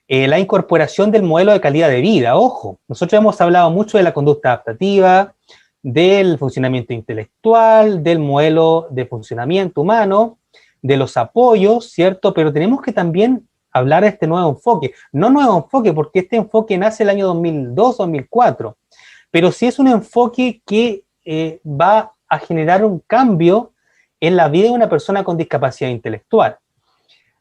la incorporación del modelo de calidad de vida. Ojo, nosotros hemos hablado mucho de la conducta adaptativa, del funcionamiento intelectual, del modelo de funcionamiento humano, de los apoyos, ¿cierto? Pero tenemos que también hablar de este nuevo enfoque. No nuevo enfoque, porque este enfoque nace el año 2002-2004, pero sí es un enfoque que va a generar un cambio en la vida de una persona con discapacidad intelectual.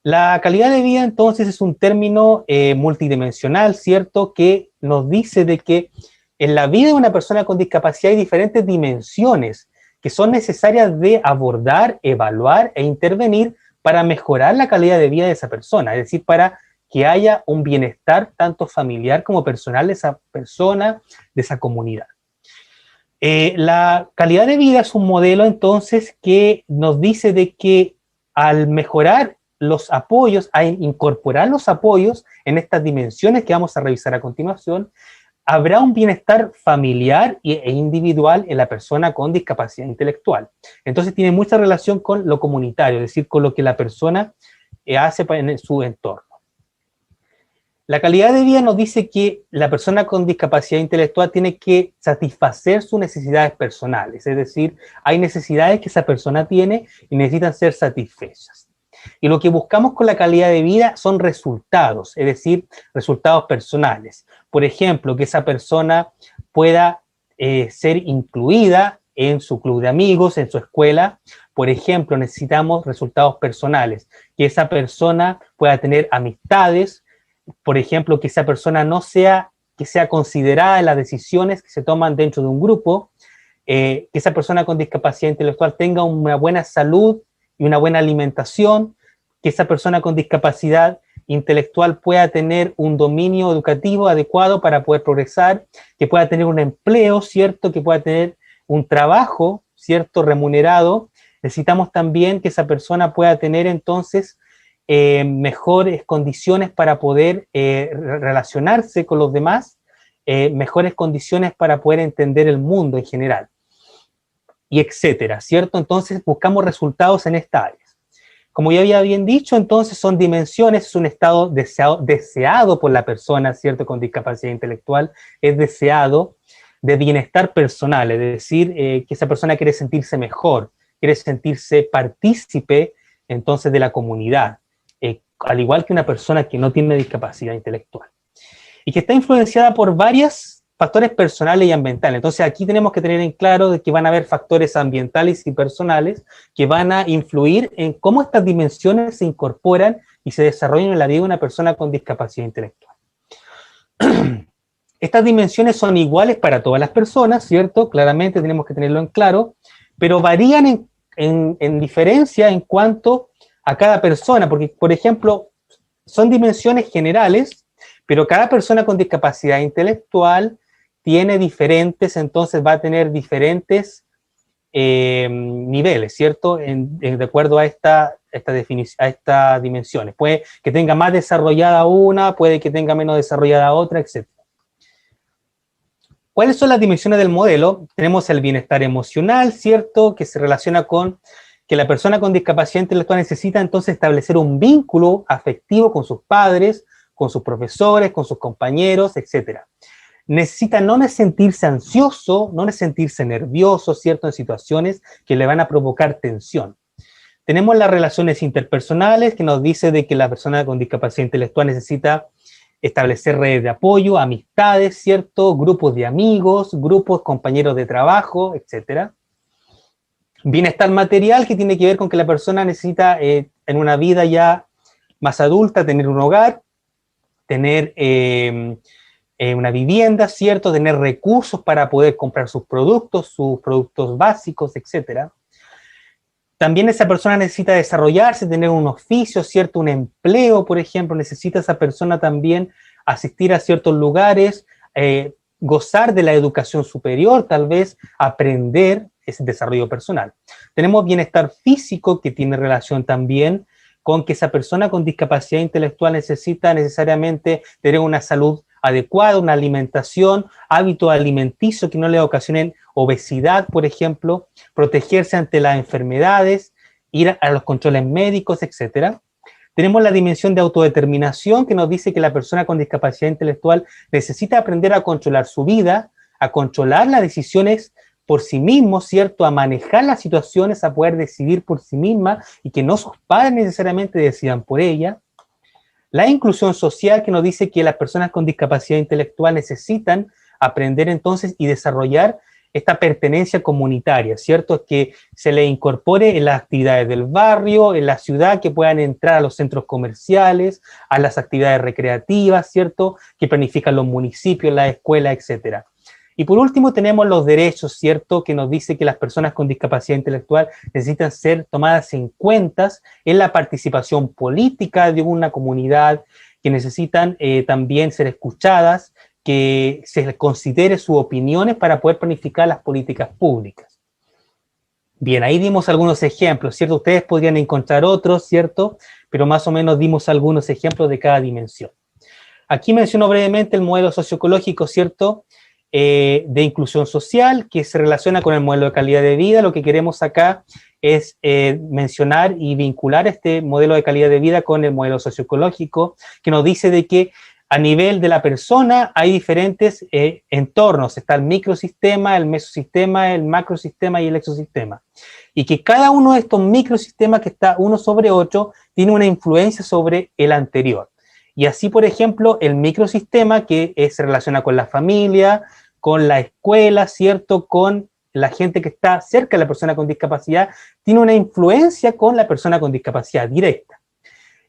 La calidad de vida, entonces, es un término multidimensional, ¿cierto?, que nos dice de que en la vida de una persona con discapacidad hay diferentes dimensiones que son necesarias de abordar, evaluar e intervenir para mejorar la calidad de vida de esa persona, es decir, para que haya un bienestar tanto familiar como personal de esa persona, de esa comunidad. La calidad de vida es un modelo, entonces, que nos dice de que al mejorar los apoyos, a incorporar los apoyos en estas dimensiones que vamos a revisar a continuación, habrá un bienestar familiar e individual en la persona con discapacidad intelectual. Entonces tiene mucha relación con lo comunitario, es decir, con lo que la persona hace en su entorno. La calidad de vida nos dice que la persona con discapacidad intelectual tiene que satisfacer sus necesidades personales, es decir, hay necesidades que esa persona tiene y necesitan ser satisfechas. Y lo que buscamos con la calidad de vida son resultados, es decir, resultados personales. Por ejemplo, que esa persona pueda ser incluida en su club de amigos, en su escuela. Por ejemplo, necesitamos resultados personales, que esa persona pueda tener amistades. Por ejemplo, que esa persona que sea considerada en las decisiones que se toman dentro de un grupo, que esa persona con discapacidad intelectual tenga una buena salud y una buena alimentación, que esa persona con discapacidad intelectual pueda tener un dominio educativo adecuado para poder progresar, que pueda tener un empleo, ¿cierto?, que pueda tener un trabajo, ¿cierto?, remunerado. Necesitamos también que esa persona pueda tener entonces mejores condiciones para poder relacionarse con los demás, mejores condiciones para poder entender el mundo en general, y etcétera, ¿cierto? Entonces buscamos resultados en esta área. Como ya había bien dicho, entonces son dimensiones, es un estado deseado por la persona, ¿cierto?, con discapacidad intelectual, es deseado de bienestar personal, es decir, que esa persona quiere sentirse mejor, quiere sentirse partícipe entonces de la comunidad, al igual que una persona que no tiene discapacidad intelectual, y que está influenciada por varios factores personales y ambientales. Entonces aquí tenemos que tener en claro de que van a haber factores ambientales y personales que van a influir en cómo estas dimensiones se incorporan y se desarrollan en la vida de una persona con discapacidad intelectual. Estas dimensiones son iguales para todas las personas, ¿cierto? Claramente tenemos que tenerlo en claro, pero varían en diferencia en cuanto a cada persona, porque, por ejemplo, son dimensiones generales, pero cada persona con discapacidad intelectual tiene diferentes, entonces va a tener diferentes niveles, ¿cierto? De acuerdo a estas dimensiones. Puede que tenga más desarrollada una, puede que tenga menos desarrollada otra, etc. ¿Cuáles son las dimensiones del modelo? Tenemos el bienestar emocional, ¿cierto?, que se relaciona con que la persona con discapacidad intelectual necesita entonces establecer un vínculo afectivo con sus padres, con sus profesores, con sus compañeros, etc. Necesita no sentirse ansioso, no sentirse nervioso, ¿cierto?, en situaciones que le van a provocar tensión. Tenemos las relaciones interpersonales, que nos dice de que la persona con discapacidad intelectual necesita establecer redes de apoyo, amistades, ¿cierto?, grupos de amigos, grupos, compañeros de trabajo, etc. Bienestar material, que tiene que ver con que la persona necesita en una vida ya más adulta tener un hogar, tener una vivienda, ¿cierto?, tener recursos para poder comprar sus productos básicos, etc. También esa persona necesita desarrollarse, tener un oficio, ¿cierto?, un empleo, por ejemplo. Necesita esa persona también asistir a ciertos lugares, gozar de la educación superior, tal vez aprender es desarrollo personal. Tenemos bienestar físico, que tiene relación también con que esa persona con discapacidad intelectual necesita necesariamente tener una salud adecuada, una alimentación, hábitos alimenticios que no le ocasionen obesidad, por ejemplo, protegerse ante las enfermedades, ir a los controles médicos, etc. Tenemos la dimensión de autodeterminación, que nos dice que la persona con discapacidad intelectual necesita aprender a controlar su vida, a controlar las decisiones por sí mismo, ¿cierto? A manejar las situaciones, a poder decidir por sí misma y que no sus padres necesariamente decidan por ella. La inclusión social, que nos dice que las personas con discapacidad intelectual necesitan aprender entonces y desarrollar esta pertenencia comunitaria, ¿cierto? Que se le incorpore en las actividades del barrio, en la ciudad, que puedan entrar a los centros comerciales, a las actividades recreativas, ¿cierto? Que planifican los municipios, las escuelas, etcétera. Y por último tenemos los derechos, ¿cierto? Que nos dice que las personas con discapacidad intelectual necesitan ser tomadas en cuenta en la participación política de una comunidad, que necesitan también ser escuchadas, que se considere sus opiniones para poder planificar las políticas públicas. Bien, ahí dimos algunos ejemplos, ¿cierto? Ustedes podrían encontrar otros, ¿cierto? Pero más o menos dimos algunos ejemplos de cada dimensión. Aquí menciono brevemente el modelo socioecológico, ¿cierto? De inclusión social, que se relaciona con el modelo de calidad de vida. Lo que queremos acá es mencionar y vincular este modelo de calidad de vida con el modelo socioecológico, que nos dice de que a nivel de la persona hay diferentes entornos. Está el microsistema, el mesosistema, el macrosistema y el exosistema. Y que cada uno de estos microsistemas, que está uno sobre otro, tiene una influencia sobre el anterior. Y así, por ejemplo, el microsistema, que se relaciona con la familia, con la escuela, ¿cierto? Con la gente que está cerca de la persona con discapacidad, tiene una influencia con la persona con discapacidad directa.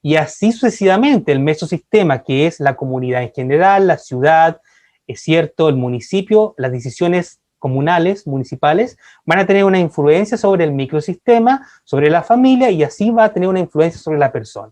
Y así sucesivamente, el mesosistema, que es la comunidad en general, la ciudad, es cierto, el municipio, las decisiones comunales, municipales, van a tener una influencia sobre el microsistema, sobre la familia, y así va a tener una influencia sobre la persona.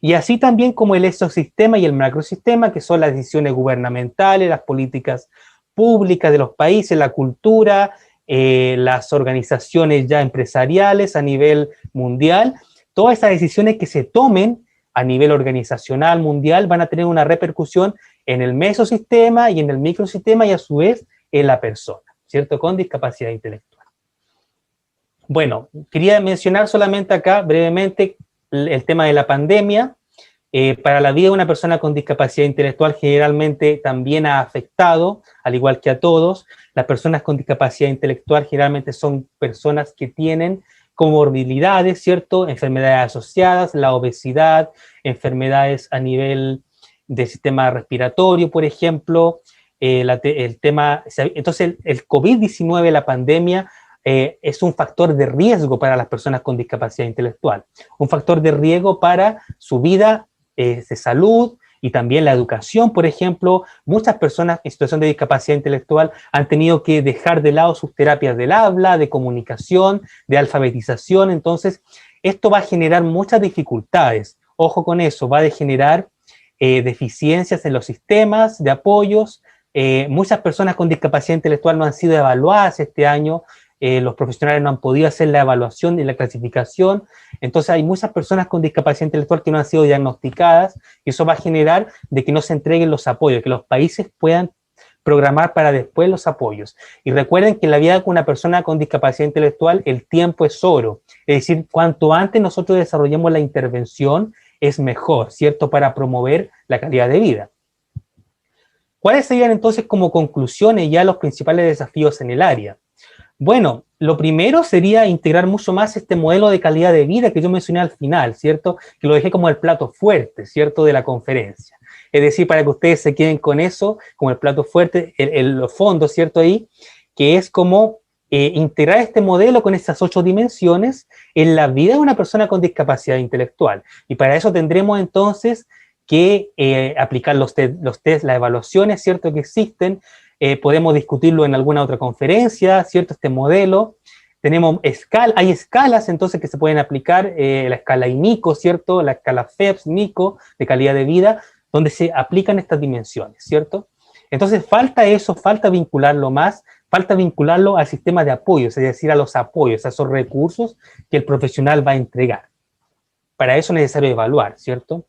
Y así también como el exosistema y el macrosistema, que son las decisiones gubernamentales, las políticas públicas de los países, la cultura, las organizaciones ya empresariales a nivel mundial. Todas esas decisiones que se tomen a nivel organizacional mundial van a tener una repercusión en el mesosistema y en el microsistema y a su vez en la persona, ¿cierto? Con discapacidad intelectual. Bueno, quería mencionar solamente acá brevemente el tema de la pandemia. Para la vida de una persona con discapacidad intelectual generalmente también ha afectado, al igual que a todos. Las personas con discapacidad intelectual generalmente son personas que tienen comorbilidades, ¿cierto? Enfermedades asociadas, la obesidad, enfermedades a nivel del sistema respiratorio, por ejemplo. Entonces, el COVID-19, la pandemia, es un factor de riesgo para las personas con discapacidad intelectual, un factor de riesgo para su vida de salud y también la educación. Por ejemplo, muchas personas en situación de discapacidad intelectual han tenido que dejar de lado sus terapias del habla, de comunicación, de alfabetización. Entonces, esto va a generar muchas dificultades. Ojo con eso, va a generar deficiencias en los sistemas de apoyos. Muchas personas con discapacidad intelectual no han sido evaluadas este año. Los profesionales no han podido hacer la evaluación y la clasificación. Entonces hay muchas personas con discapacidad intelectual que no han sido diagnosticadas, y eso va a generar de que no se entreguen los apoyos, que los países puedan programar para después los apoyos. Y recuerden que en la vida con una persona con discapacidad intelectual el tiempo es oro, es decir, cuanto antes nosotros desarrollemos la intervención es mejor, ¿cierto?, para promover la calidad de vida. ¿Cuáles serían entonces como conclusiones ya los principales desafíos en el área? Bueno, lo primero sería integrar mucho más este modelo de calidad de vida que yo mencioné al final, ¿cierto? Que lo dejé como el plato fuerte, ¿cierto?, de la conferencia. Es decir, para que ustedes se queden con eso, como el plato fuerte, los fondos, ¿cierto?, ahí, que es como integrar este modelo con estas 8 dimensiones en la vida de una persona con discapacidad intelectual. Y para eso tendremos entonces que aplicar los test, las evaluaciones, ¿cierto?, que existen. Podemos discutirlo en alguna otra conferencia, ¿cierto?, este modelo. Hay escalas entonces que se pueden aplicar, la escala INICO, ¿cierto?, la escala FEPS-NICO de calidad de vida, donde se aplican estas dimensiones, ¿cierto? Entonces falta eso, falta vincularlo más falta vincularlo al sistema de apoyos, es decir, a los apoyos, a esos recursos que el profesional va a entregar. Para eso es necesario evaluar, ¿cierto?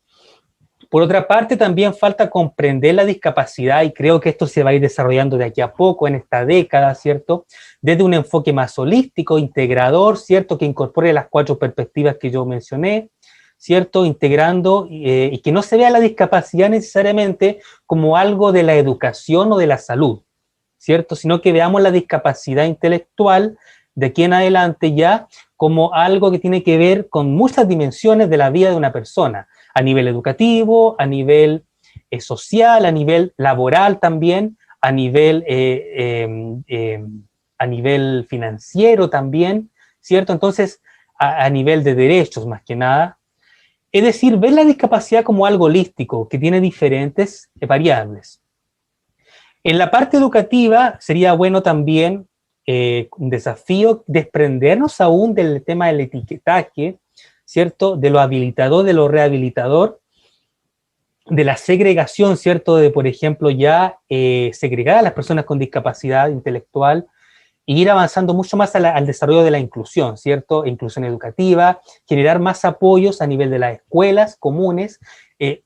Por otra parte, también falta comprender la discapacidad, y creo que esto se va a ir desarrollando de aquí a poco, en esta década, ¿cierto? Desde un enfoque más holístico, integrador, ¿cierto? Que incorpore las 4 perspectivas que yo mencioné, ¿cierto? Integrando y que no se vea la discapacidad necesariamente como algo de la educación o de la salud, ¿cierto? Sino que veamos la discapacidad intelectual de aquí en adelante ya como algo que tiene que ver con muchas dimensiones de la vida de una persona, a nivel educativo, a nivel social, a nivel laboral también, a nivel financiero también, ¿cierto? Entonces, a nivel de derechos más que nada. Es decir, ver la discapacidad como algo holístico, que tiene diferentes variables. En la parte educativa sería bueno también un desafío desprendernos aún del tema del etiquetaje, ¿cierto? De lo habilitador, de lo rehabilitador, de la segregación, ¿cierto? De, por ejemplo, ya segregar a las personas con discapacidad intelectual e ir avanzando mucho más al desarrollo de la inclusión, ¿cierto? Inclusión educativa, generar más apoyos a nivel de las escuelas comunes,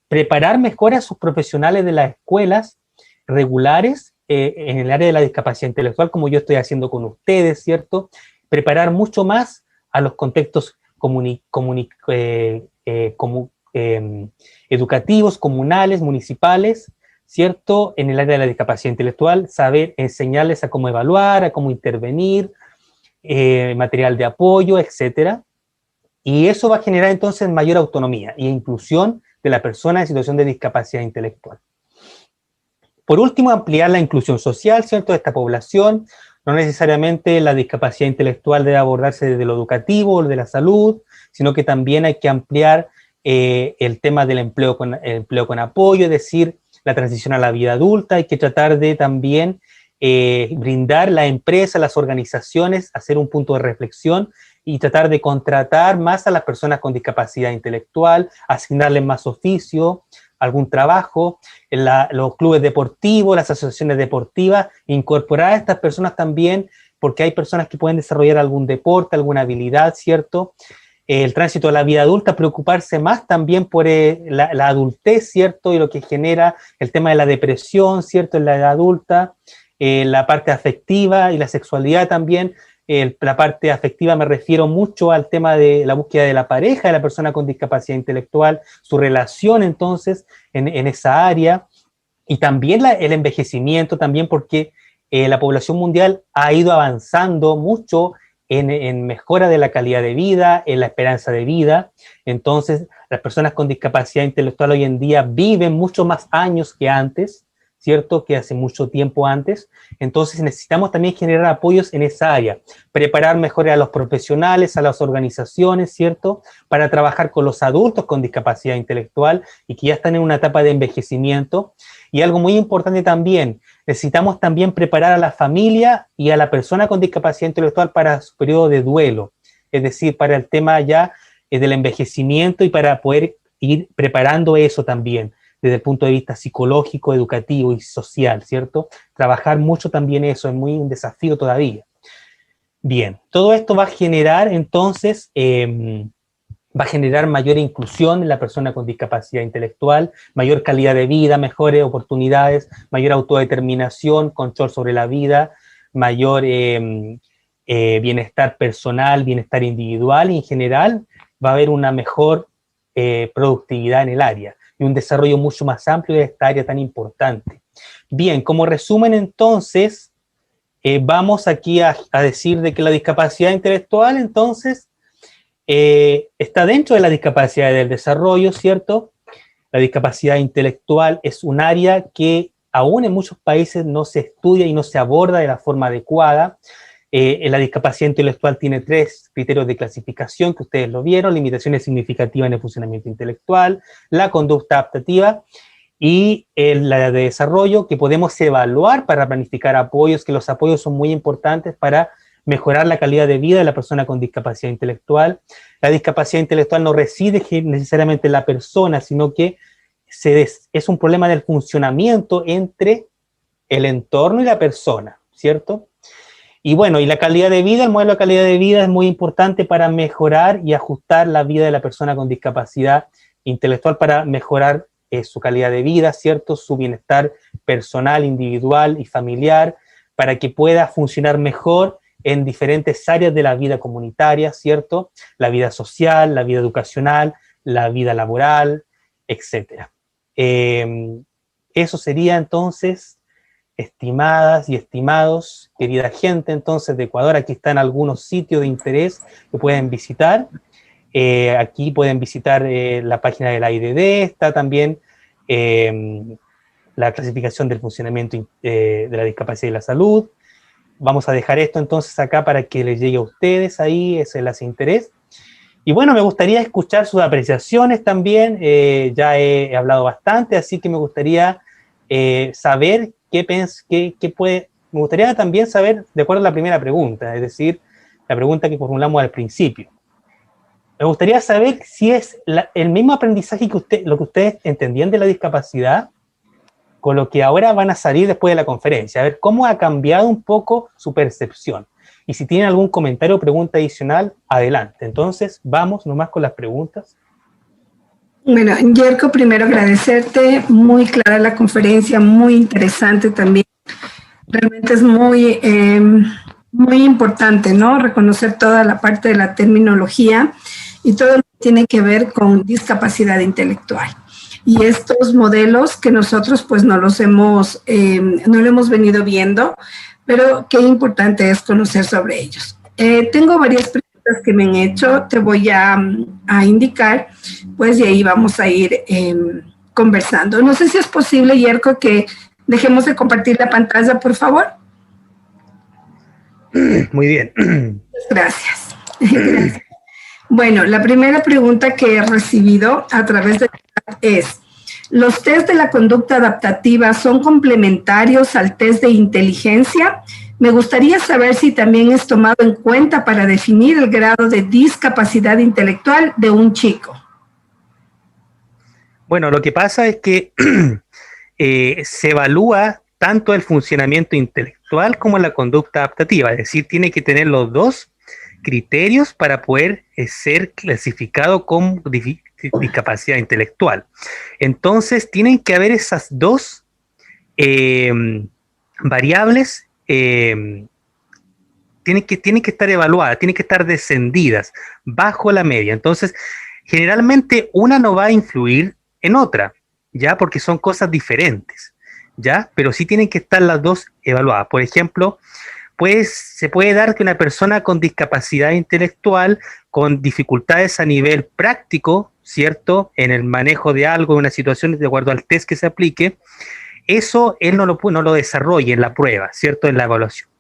preparar mejor a sus profesionales de las escuelas regulares en el área de la discapacidad intelectual, como yo estoy haciendo con ustedes, ¿cierto? Preparar mucho más a los contextos educativos, comunales, municipales, ¿cierto? En el área de la discapacidad intelectual, saber enseñarles a cómo evaluar, a cómo intervenir, material de apoyo, etcétera. Y eso va a generar entonces mayor autonomía e inclusión de la persona en situación de discapacidad intelectual. Por último, ampliar la inclusión social, ¿cierto?, de esta población. No necesariamente la discapacidad intelectual debe abordarse desde lo educativo o de la salud, sino que también hay que ampliar el tema del empleo con apoyo, es decir, la transición a la vida adulta. Hay que tratar de también brindar la empresa, las organizaciones, hacer un punto de reflexión y tratar de contratar más a las personas con discapacidad intelectual, asignarles más oficio, algún trabajo, los clubes deportivos, las asociaciones deportivas, incorporar a estas personas también, porque hay personas que pueden desarrollar algún deporte, alguna habilidad, ¿cierto? El tránsito a la vida adulta, preocuparse más también por la adultez, ¿cierto? Y lo que genera el tema de la depresión, ¿cierto? En la edad adulta, la parte afectiva y la sexualidad también. La parte afectiva me refiero mucho al tema de la búsqueda de la pareja de la persona con discapacidad intelectual, su relación entonces en esa área, y también el envejecimiento, también porque la población mundial ha ido avanzando mucho en mejora de la calidad de vida, en la esperanza de vida. Entonces las personas con discapacidad intelectual hoy en día viven mucho más años que antes, ¿cierto?, que hace mucho tiempo antes. Entonces necesitamos también generar apoyos en esa área, preparar mejor a los profesionales, a las organizaciones, ¿cierto?, para trabajar con los adultos con discapacidad intelectual y que ya están en una etapa de envejecimiento. Y algo muy importante también, necesitamos también preparar a la familia y a la persona con discapacidad intelectual para su periodo de duelo, es decir, para el tema ya del envejecimiento y para poder ir preparando eso también desde el punto de vista psicológico, educativo y social, ¿cierto? Trabajar mucho también eso, es un desafío todavía. Bien, todo esto va a generar entonces, va a generar mayor inclusión en la persona con discapacidad intelectual, mayor calidad de vida, mejores oportunidades, mayor autodeterminación, control sobre la vida, mayor bienestar personal, bienestar individual, y en general va a haber una mejor productividad en el área y un desarrollo mucho más amplio de esta área tan importante. Bien, como resumen entonces, vamos aquí a decir de que la discapacidad intelectual entonces está dentro de la discapacidad del desarrollo, ¿cierto? La discapacidad intelectual es un área que aún en muchos países no se estudia y no se aborda de la forma adecuada. La discapacidad intelectual tiene 3 criterios de clasificación que ustedes lo vieron: limitaciones significativas en el funcionamiento intelectual, la conducta adaptativa y la de desarrollo, que podemos evaluar para planificar apoyos, que los apoyos son muy importantes para mejorar la calidad de vida de la persona con discapacidad intelectual. La discapacidad intelectual no reside necesariamente en la persona, sino que es un problema del funcionamiento entre el entorno y la persona, ¿cierto? Y bueno, y la calidad de vida, el modelo de calidad de vida es muy importante para mejorar y ajustar la vida de la persona con discapacidad intelectual para mejorar su calidad de vida, ¿cierto? Su bienestar personal, individual y familiar, para que pueda funcionar mejor en diferentes áreas de la vida comunitaria, ¿cierto? La vida social, la vida educacional, la vida laboral, etc. Eso sería entonces, estimadas y estimados, querida gente entonces de Ecuador, aquí están algunos sitios de interés que pueden visitar. Aquí pueden visitar la página de la IDD, está también la clasificación del funcionamiento de la discapacidad y la salud. Vamos a dejar esto entonces acá para que les llegue a ustedes ahí, ese les interés. Y bueno, me gustaría escuchar sus apreciaciones también, ya he hablado bastante, así que me gustaría saber me gustaría también saber, de acuerdo a la primera pregunta, es decir, la pregunta que formulamos al principio. Me gustaría saber si es el mismo aprendizaje que lo que ustedes entendían de la discapacidad con lo que ahora van a salir después de la conferencia. A ver cómo ha cambiado un poco su percepción. Y si tienen algún comentario o pregunta adicional, adelante. Entonces, vamos nomás con las preguntas. Bueno, Yerko, primero agradecerte. Muy clara la conferencia, muy interesante también. Realmente es muy importante, ¿no? Reconocer toda la parte de la terminología y todo lo que tiene que ver con discapacidad intelectual. Y estos modelos que nosotros pues no lo hemos venido viendo, pero qué importante es conocer sobre ellos. Tengo varias preguntas que me han hecho, te voy a indicar, pues y ahí vamos a ir conversando. No sé si es posible, Yerko, que dejemos de compartir la pantalla, por favor. Muy bien. Gracias. Gracias. Bueno, la primera pregunta que he recibido a través de chat es, ¿los test de la conducta adaptativa son complementarios al test de inteligencia? Me gustaría saber si también es tomado en cuenta para definir el grado de discapacidad intelectual de un chico. Bueno, lo que pasa es que se evalúa tanto el funcionamiento intelectual como la conducta adaptativa, es decir, tiene que tener los dos criterios para poder ser clasificado como discapacidad intelectual. Entonces, tienen que haber esas dos variables, tienen que estar evaluadas, tienen que estar descendidas bajo la media. Entonces, generalmente una no va a influir en otra, ¿ya? Porque son cosas diferentes, ¿ya? Pero sí tienen que estar las dos evaluadas. Por ejemplo, pues se puede dar que una persona con discapacidad intelectual, con dificultades a nivel práctico, ¿cierto? En el manejo de algo, en una situación, de acuerdo al test que se aplique, eso él no lo desarrolle en la prueba, ¿cierto? En la evaluación.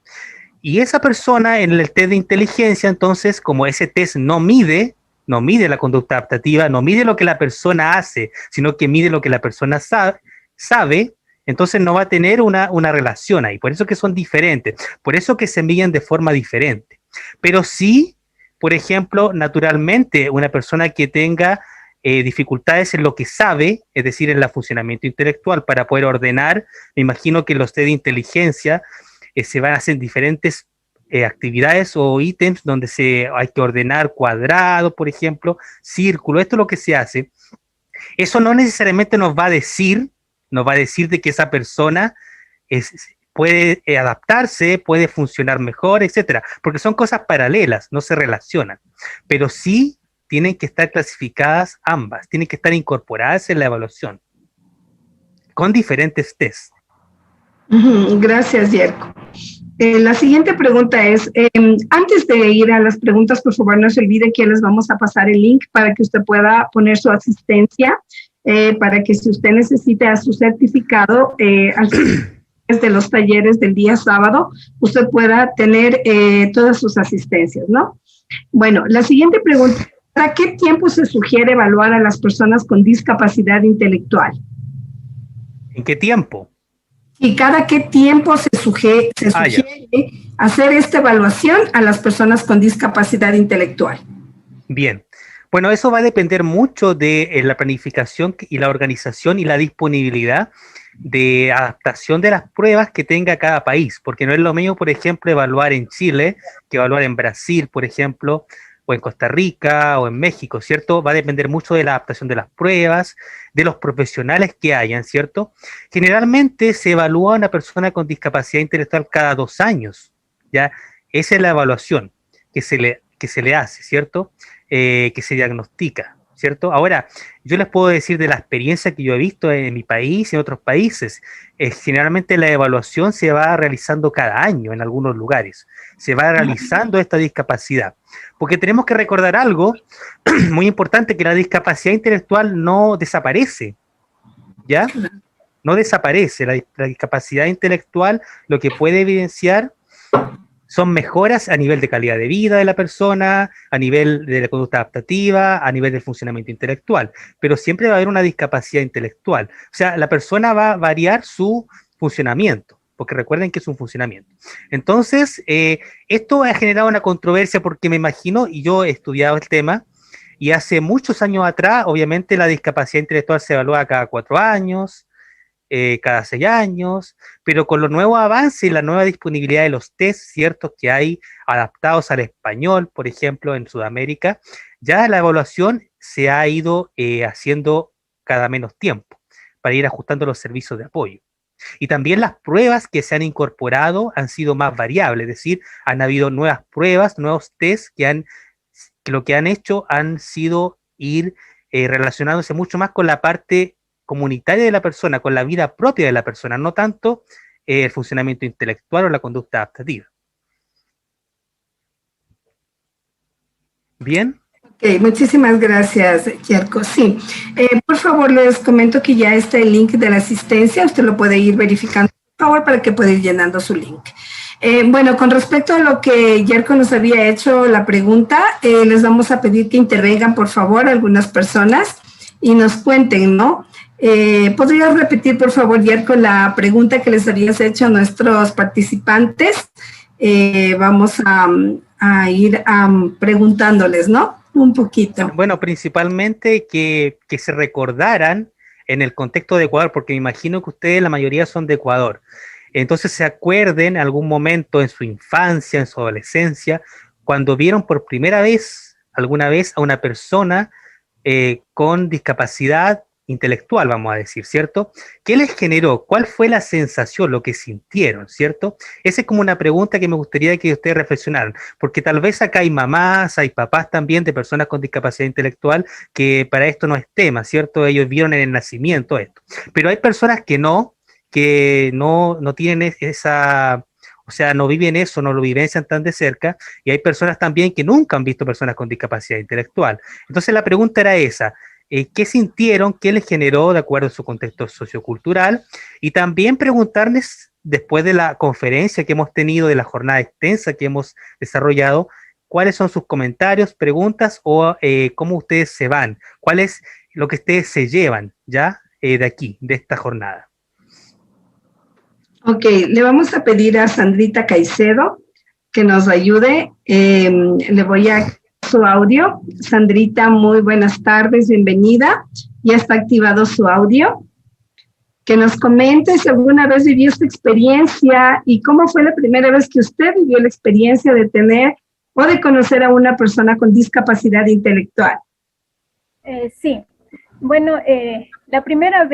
Y esa persona en el test de inteligencia, entonces, como ese test no mide la conducta adaptativa, no mide lo que la persona hace, sino que mide lo que la persona sabe, entonces no va a tener una relación ahí. Por eso que son diferentes, por eso que se miden de forma diferente. Pero sí, por ejemplo, naturalmente, una persona que tenga dificultades en lo que sabe, es decir, en el funcionamiento intelectual, para poder ordenar, me imagino que los test de inteligencia se van a hacer diferentes actividades o ítems donde hay que ordenar cuadrado, por ejemplo, círculo, esto es lo que se hace. Eso no necesariamente nos va a decir de que esa persona puede adaptarse, puede funcionar mejor, etcétera, porque son cosas paralelas, no se relacionan, pero sí tienen que estar clasificadas ambas, tienen que estar incorporadas en la evaluación, con diferentes tests. Gracias, Yerko. La siguiente pregunta es, antes de ir a las preguntas, por favor, no se olvide que les vamos a pasar el link para que usted pueda poner su asistencia, para que si usted necesita su certificado de los talleres del día sábado, usted pueda tener todas sus asistencias, ¿no? Bueno, la siguiente pregunta, ¿para qué tiempo se sugiere evaluar a las personas con discapacidad intelectual? ¿En qué tiempo? ¿Y cada qué tiempo se sugiere hacer esta evaluación a las personas con discapacidad intelectual? Bien, Bueno, eso va a depender mucho de la planificación y la organización y la disponibilidad de adaptación de las pruebas que tenga cada país, porque no es lo mismo, por ejemplo, evaluar en Chile que evaluar en Brasil, por ejemplo, o en Costa Rica o en México, ¿cierto? Va a depender mucho de la adaptación de las pruebas, de los profesionales que hayan, ¿cierto? Generalmente se evalúa a una persona con discapacidad intelectual cada 2 años, ¿ya? Esa es la evaluación que se le hace, ¿cierto? Que se diagnostica, ¿cierto? Ahora, yo les puedo decir de la experiencia que yo he visto en mi país y en otros países. Generalmente la evaluación se va realizando cada año en algunos lugares. Se va realizando esta discapacidad. Porque tenemos que recordar algo muy importante, que la discapacidad intelectual no desaparece, ¿ya? No desaparece. La discapacidad intelectual lo que puede evidenciar son mejoras a nivel de calidad de vida de la persona, a nivel de la conducta adaptativa, a nivel del funcionamiento intelectual, pero siempre va a haber una discapacidad intelectual. O sea, la persona va a variar su funcionamiento, porque recuerden que es un funcionamiento. Entonces, esto ha generado una controversia porque me imagino, y yo he estudiado el tema, y hace muchos años atrás, obviamente la discapacidad intelectual se evalúa cada 4 años, cada 6 años, pero con los nuevos avances y la nueva disponibilidad de los test ciertos que hay adaptados al español, por ejemplo, en Sudamérica, ya la evaluación se ha ido haciendo cada menos tiempo para ir ajustando los servicios de apoyo. Y también las pruebas que se han incorporado han sido más variables, es decir, han habido nuevas pruebas, nuevos test que lo que han hecho han sido ir relacionándose mucho más con la parte comunitaria de la persona, con la vida propia de la persona, no tanto el funcionamiento intelectual o la conducta adaptativa. ¿Bien? Ok, muchísimas gracias, Yerko. Sí, por favor, les comento que ya está el link de la asistencia, usted lo puede ir verificando, por favor, para que pueda ir llenando su link. Bueno, con respecto a lo que Yerko nos había hecho la pregunta, les vamos a pedir que intervengan, por favor, algunas personas y nos cuenten, ¿no? ¿Podrías repetir, por favor, Yerko, la pregunta que les habías hecho a nuestros participantes? Vamos a ir preguntándoles, ¿no? Un poquito. Bueno, principalmente que se recordaran en el contexto de Ecuador, porque me imagino que ustedes, la mayoría son de Ecuador. Entonces se acuerden en algún momento en su infancia, en su adolescencia, cuando vieron por primera vez, alguna vez, a una persona con discapacidad intelectual, vamos a decir, ¿cierto? ¿Qué les generó? ¿Cuál fue la sensación, lo que sintieron, ¿cierto? Esa es como una pregunta que me gustaría que ustedes reflexionaran, porque tal vez acá hay mamás, hay papás también de personas con discapacidad intelectual que para esto no es tema, ¿cierto? Ellos vieron en el nacimiento esto. Pero hay personas que no tienen esa, o sea, no viven eso, no lo vivencian tan de cerca, y hay personas también que nunca han visto personas con discapacidad intelectual. Entonces la pregunta era esa, ¿qué sintieron, qué les generó de acuerdo a su contexto sociocultural? Y también preguntarles, después de la conferencia que hemos tenido, de la jornada extensa que hemos desarrollado, cuáles son sus comentarios, preguntas o cómo ustedes se van, cuál es lo que ustedes se llevan ya de aquí, de esta jornada. Ok, le vamos a pedir a Sandrita Caicedo que nos ayude. Le voy a su audio. Sandrita, muy buenas tardes, bienvenida. Ya está activado su audio. Que nos comente si alguna vez vivió esta experiencia y cómo fue la primera vez que usted vivió la experiencia de tener o de conocer a una persona con discapacidad intelectual. Sí, bueno, la primera vez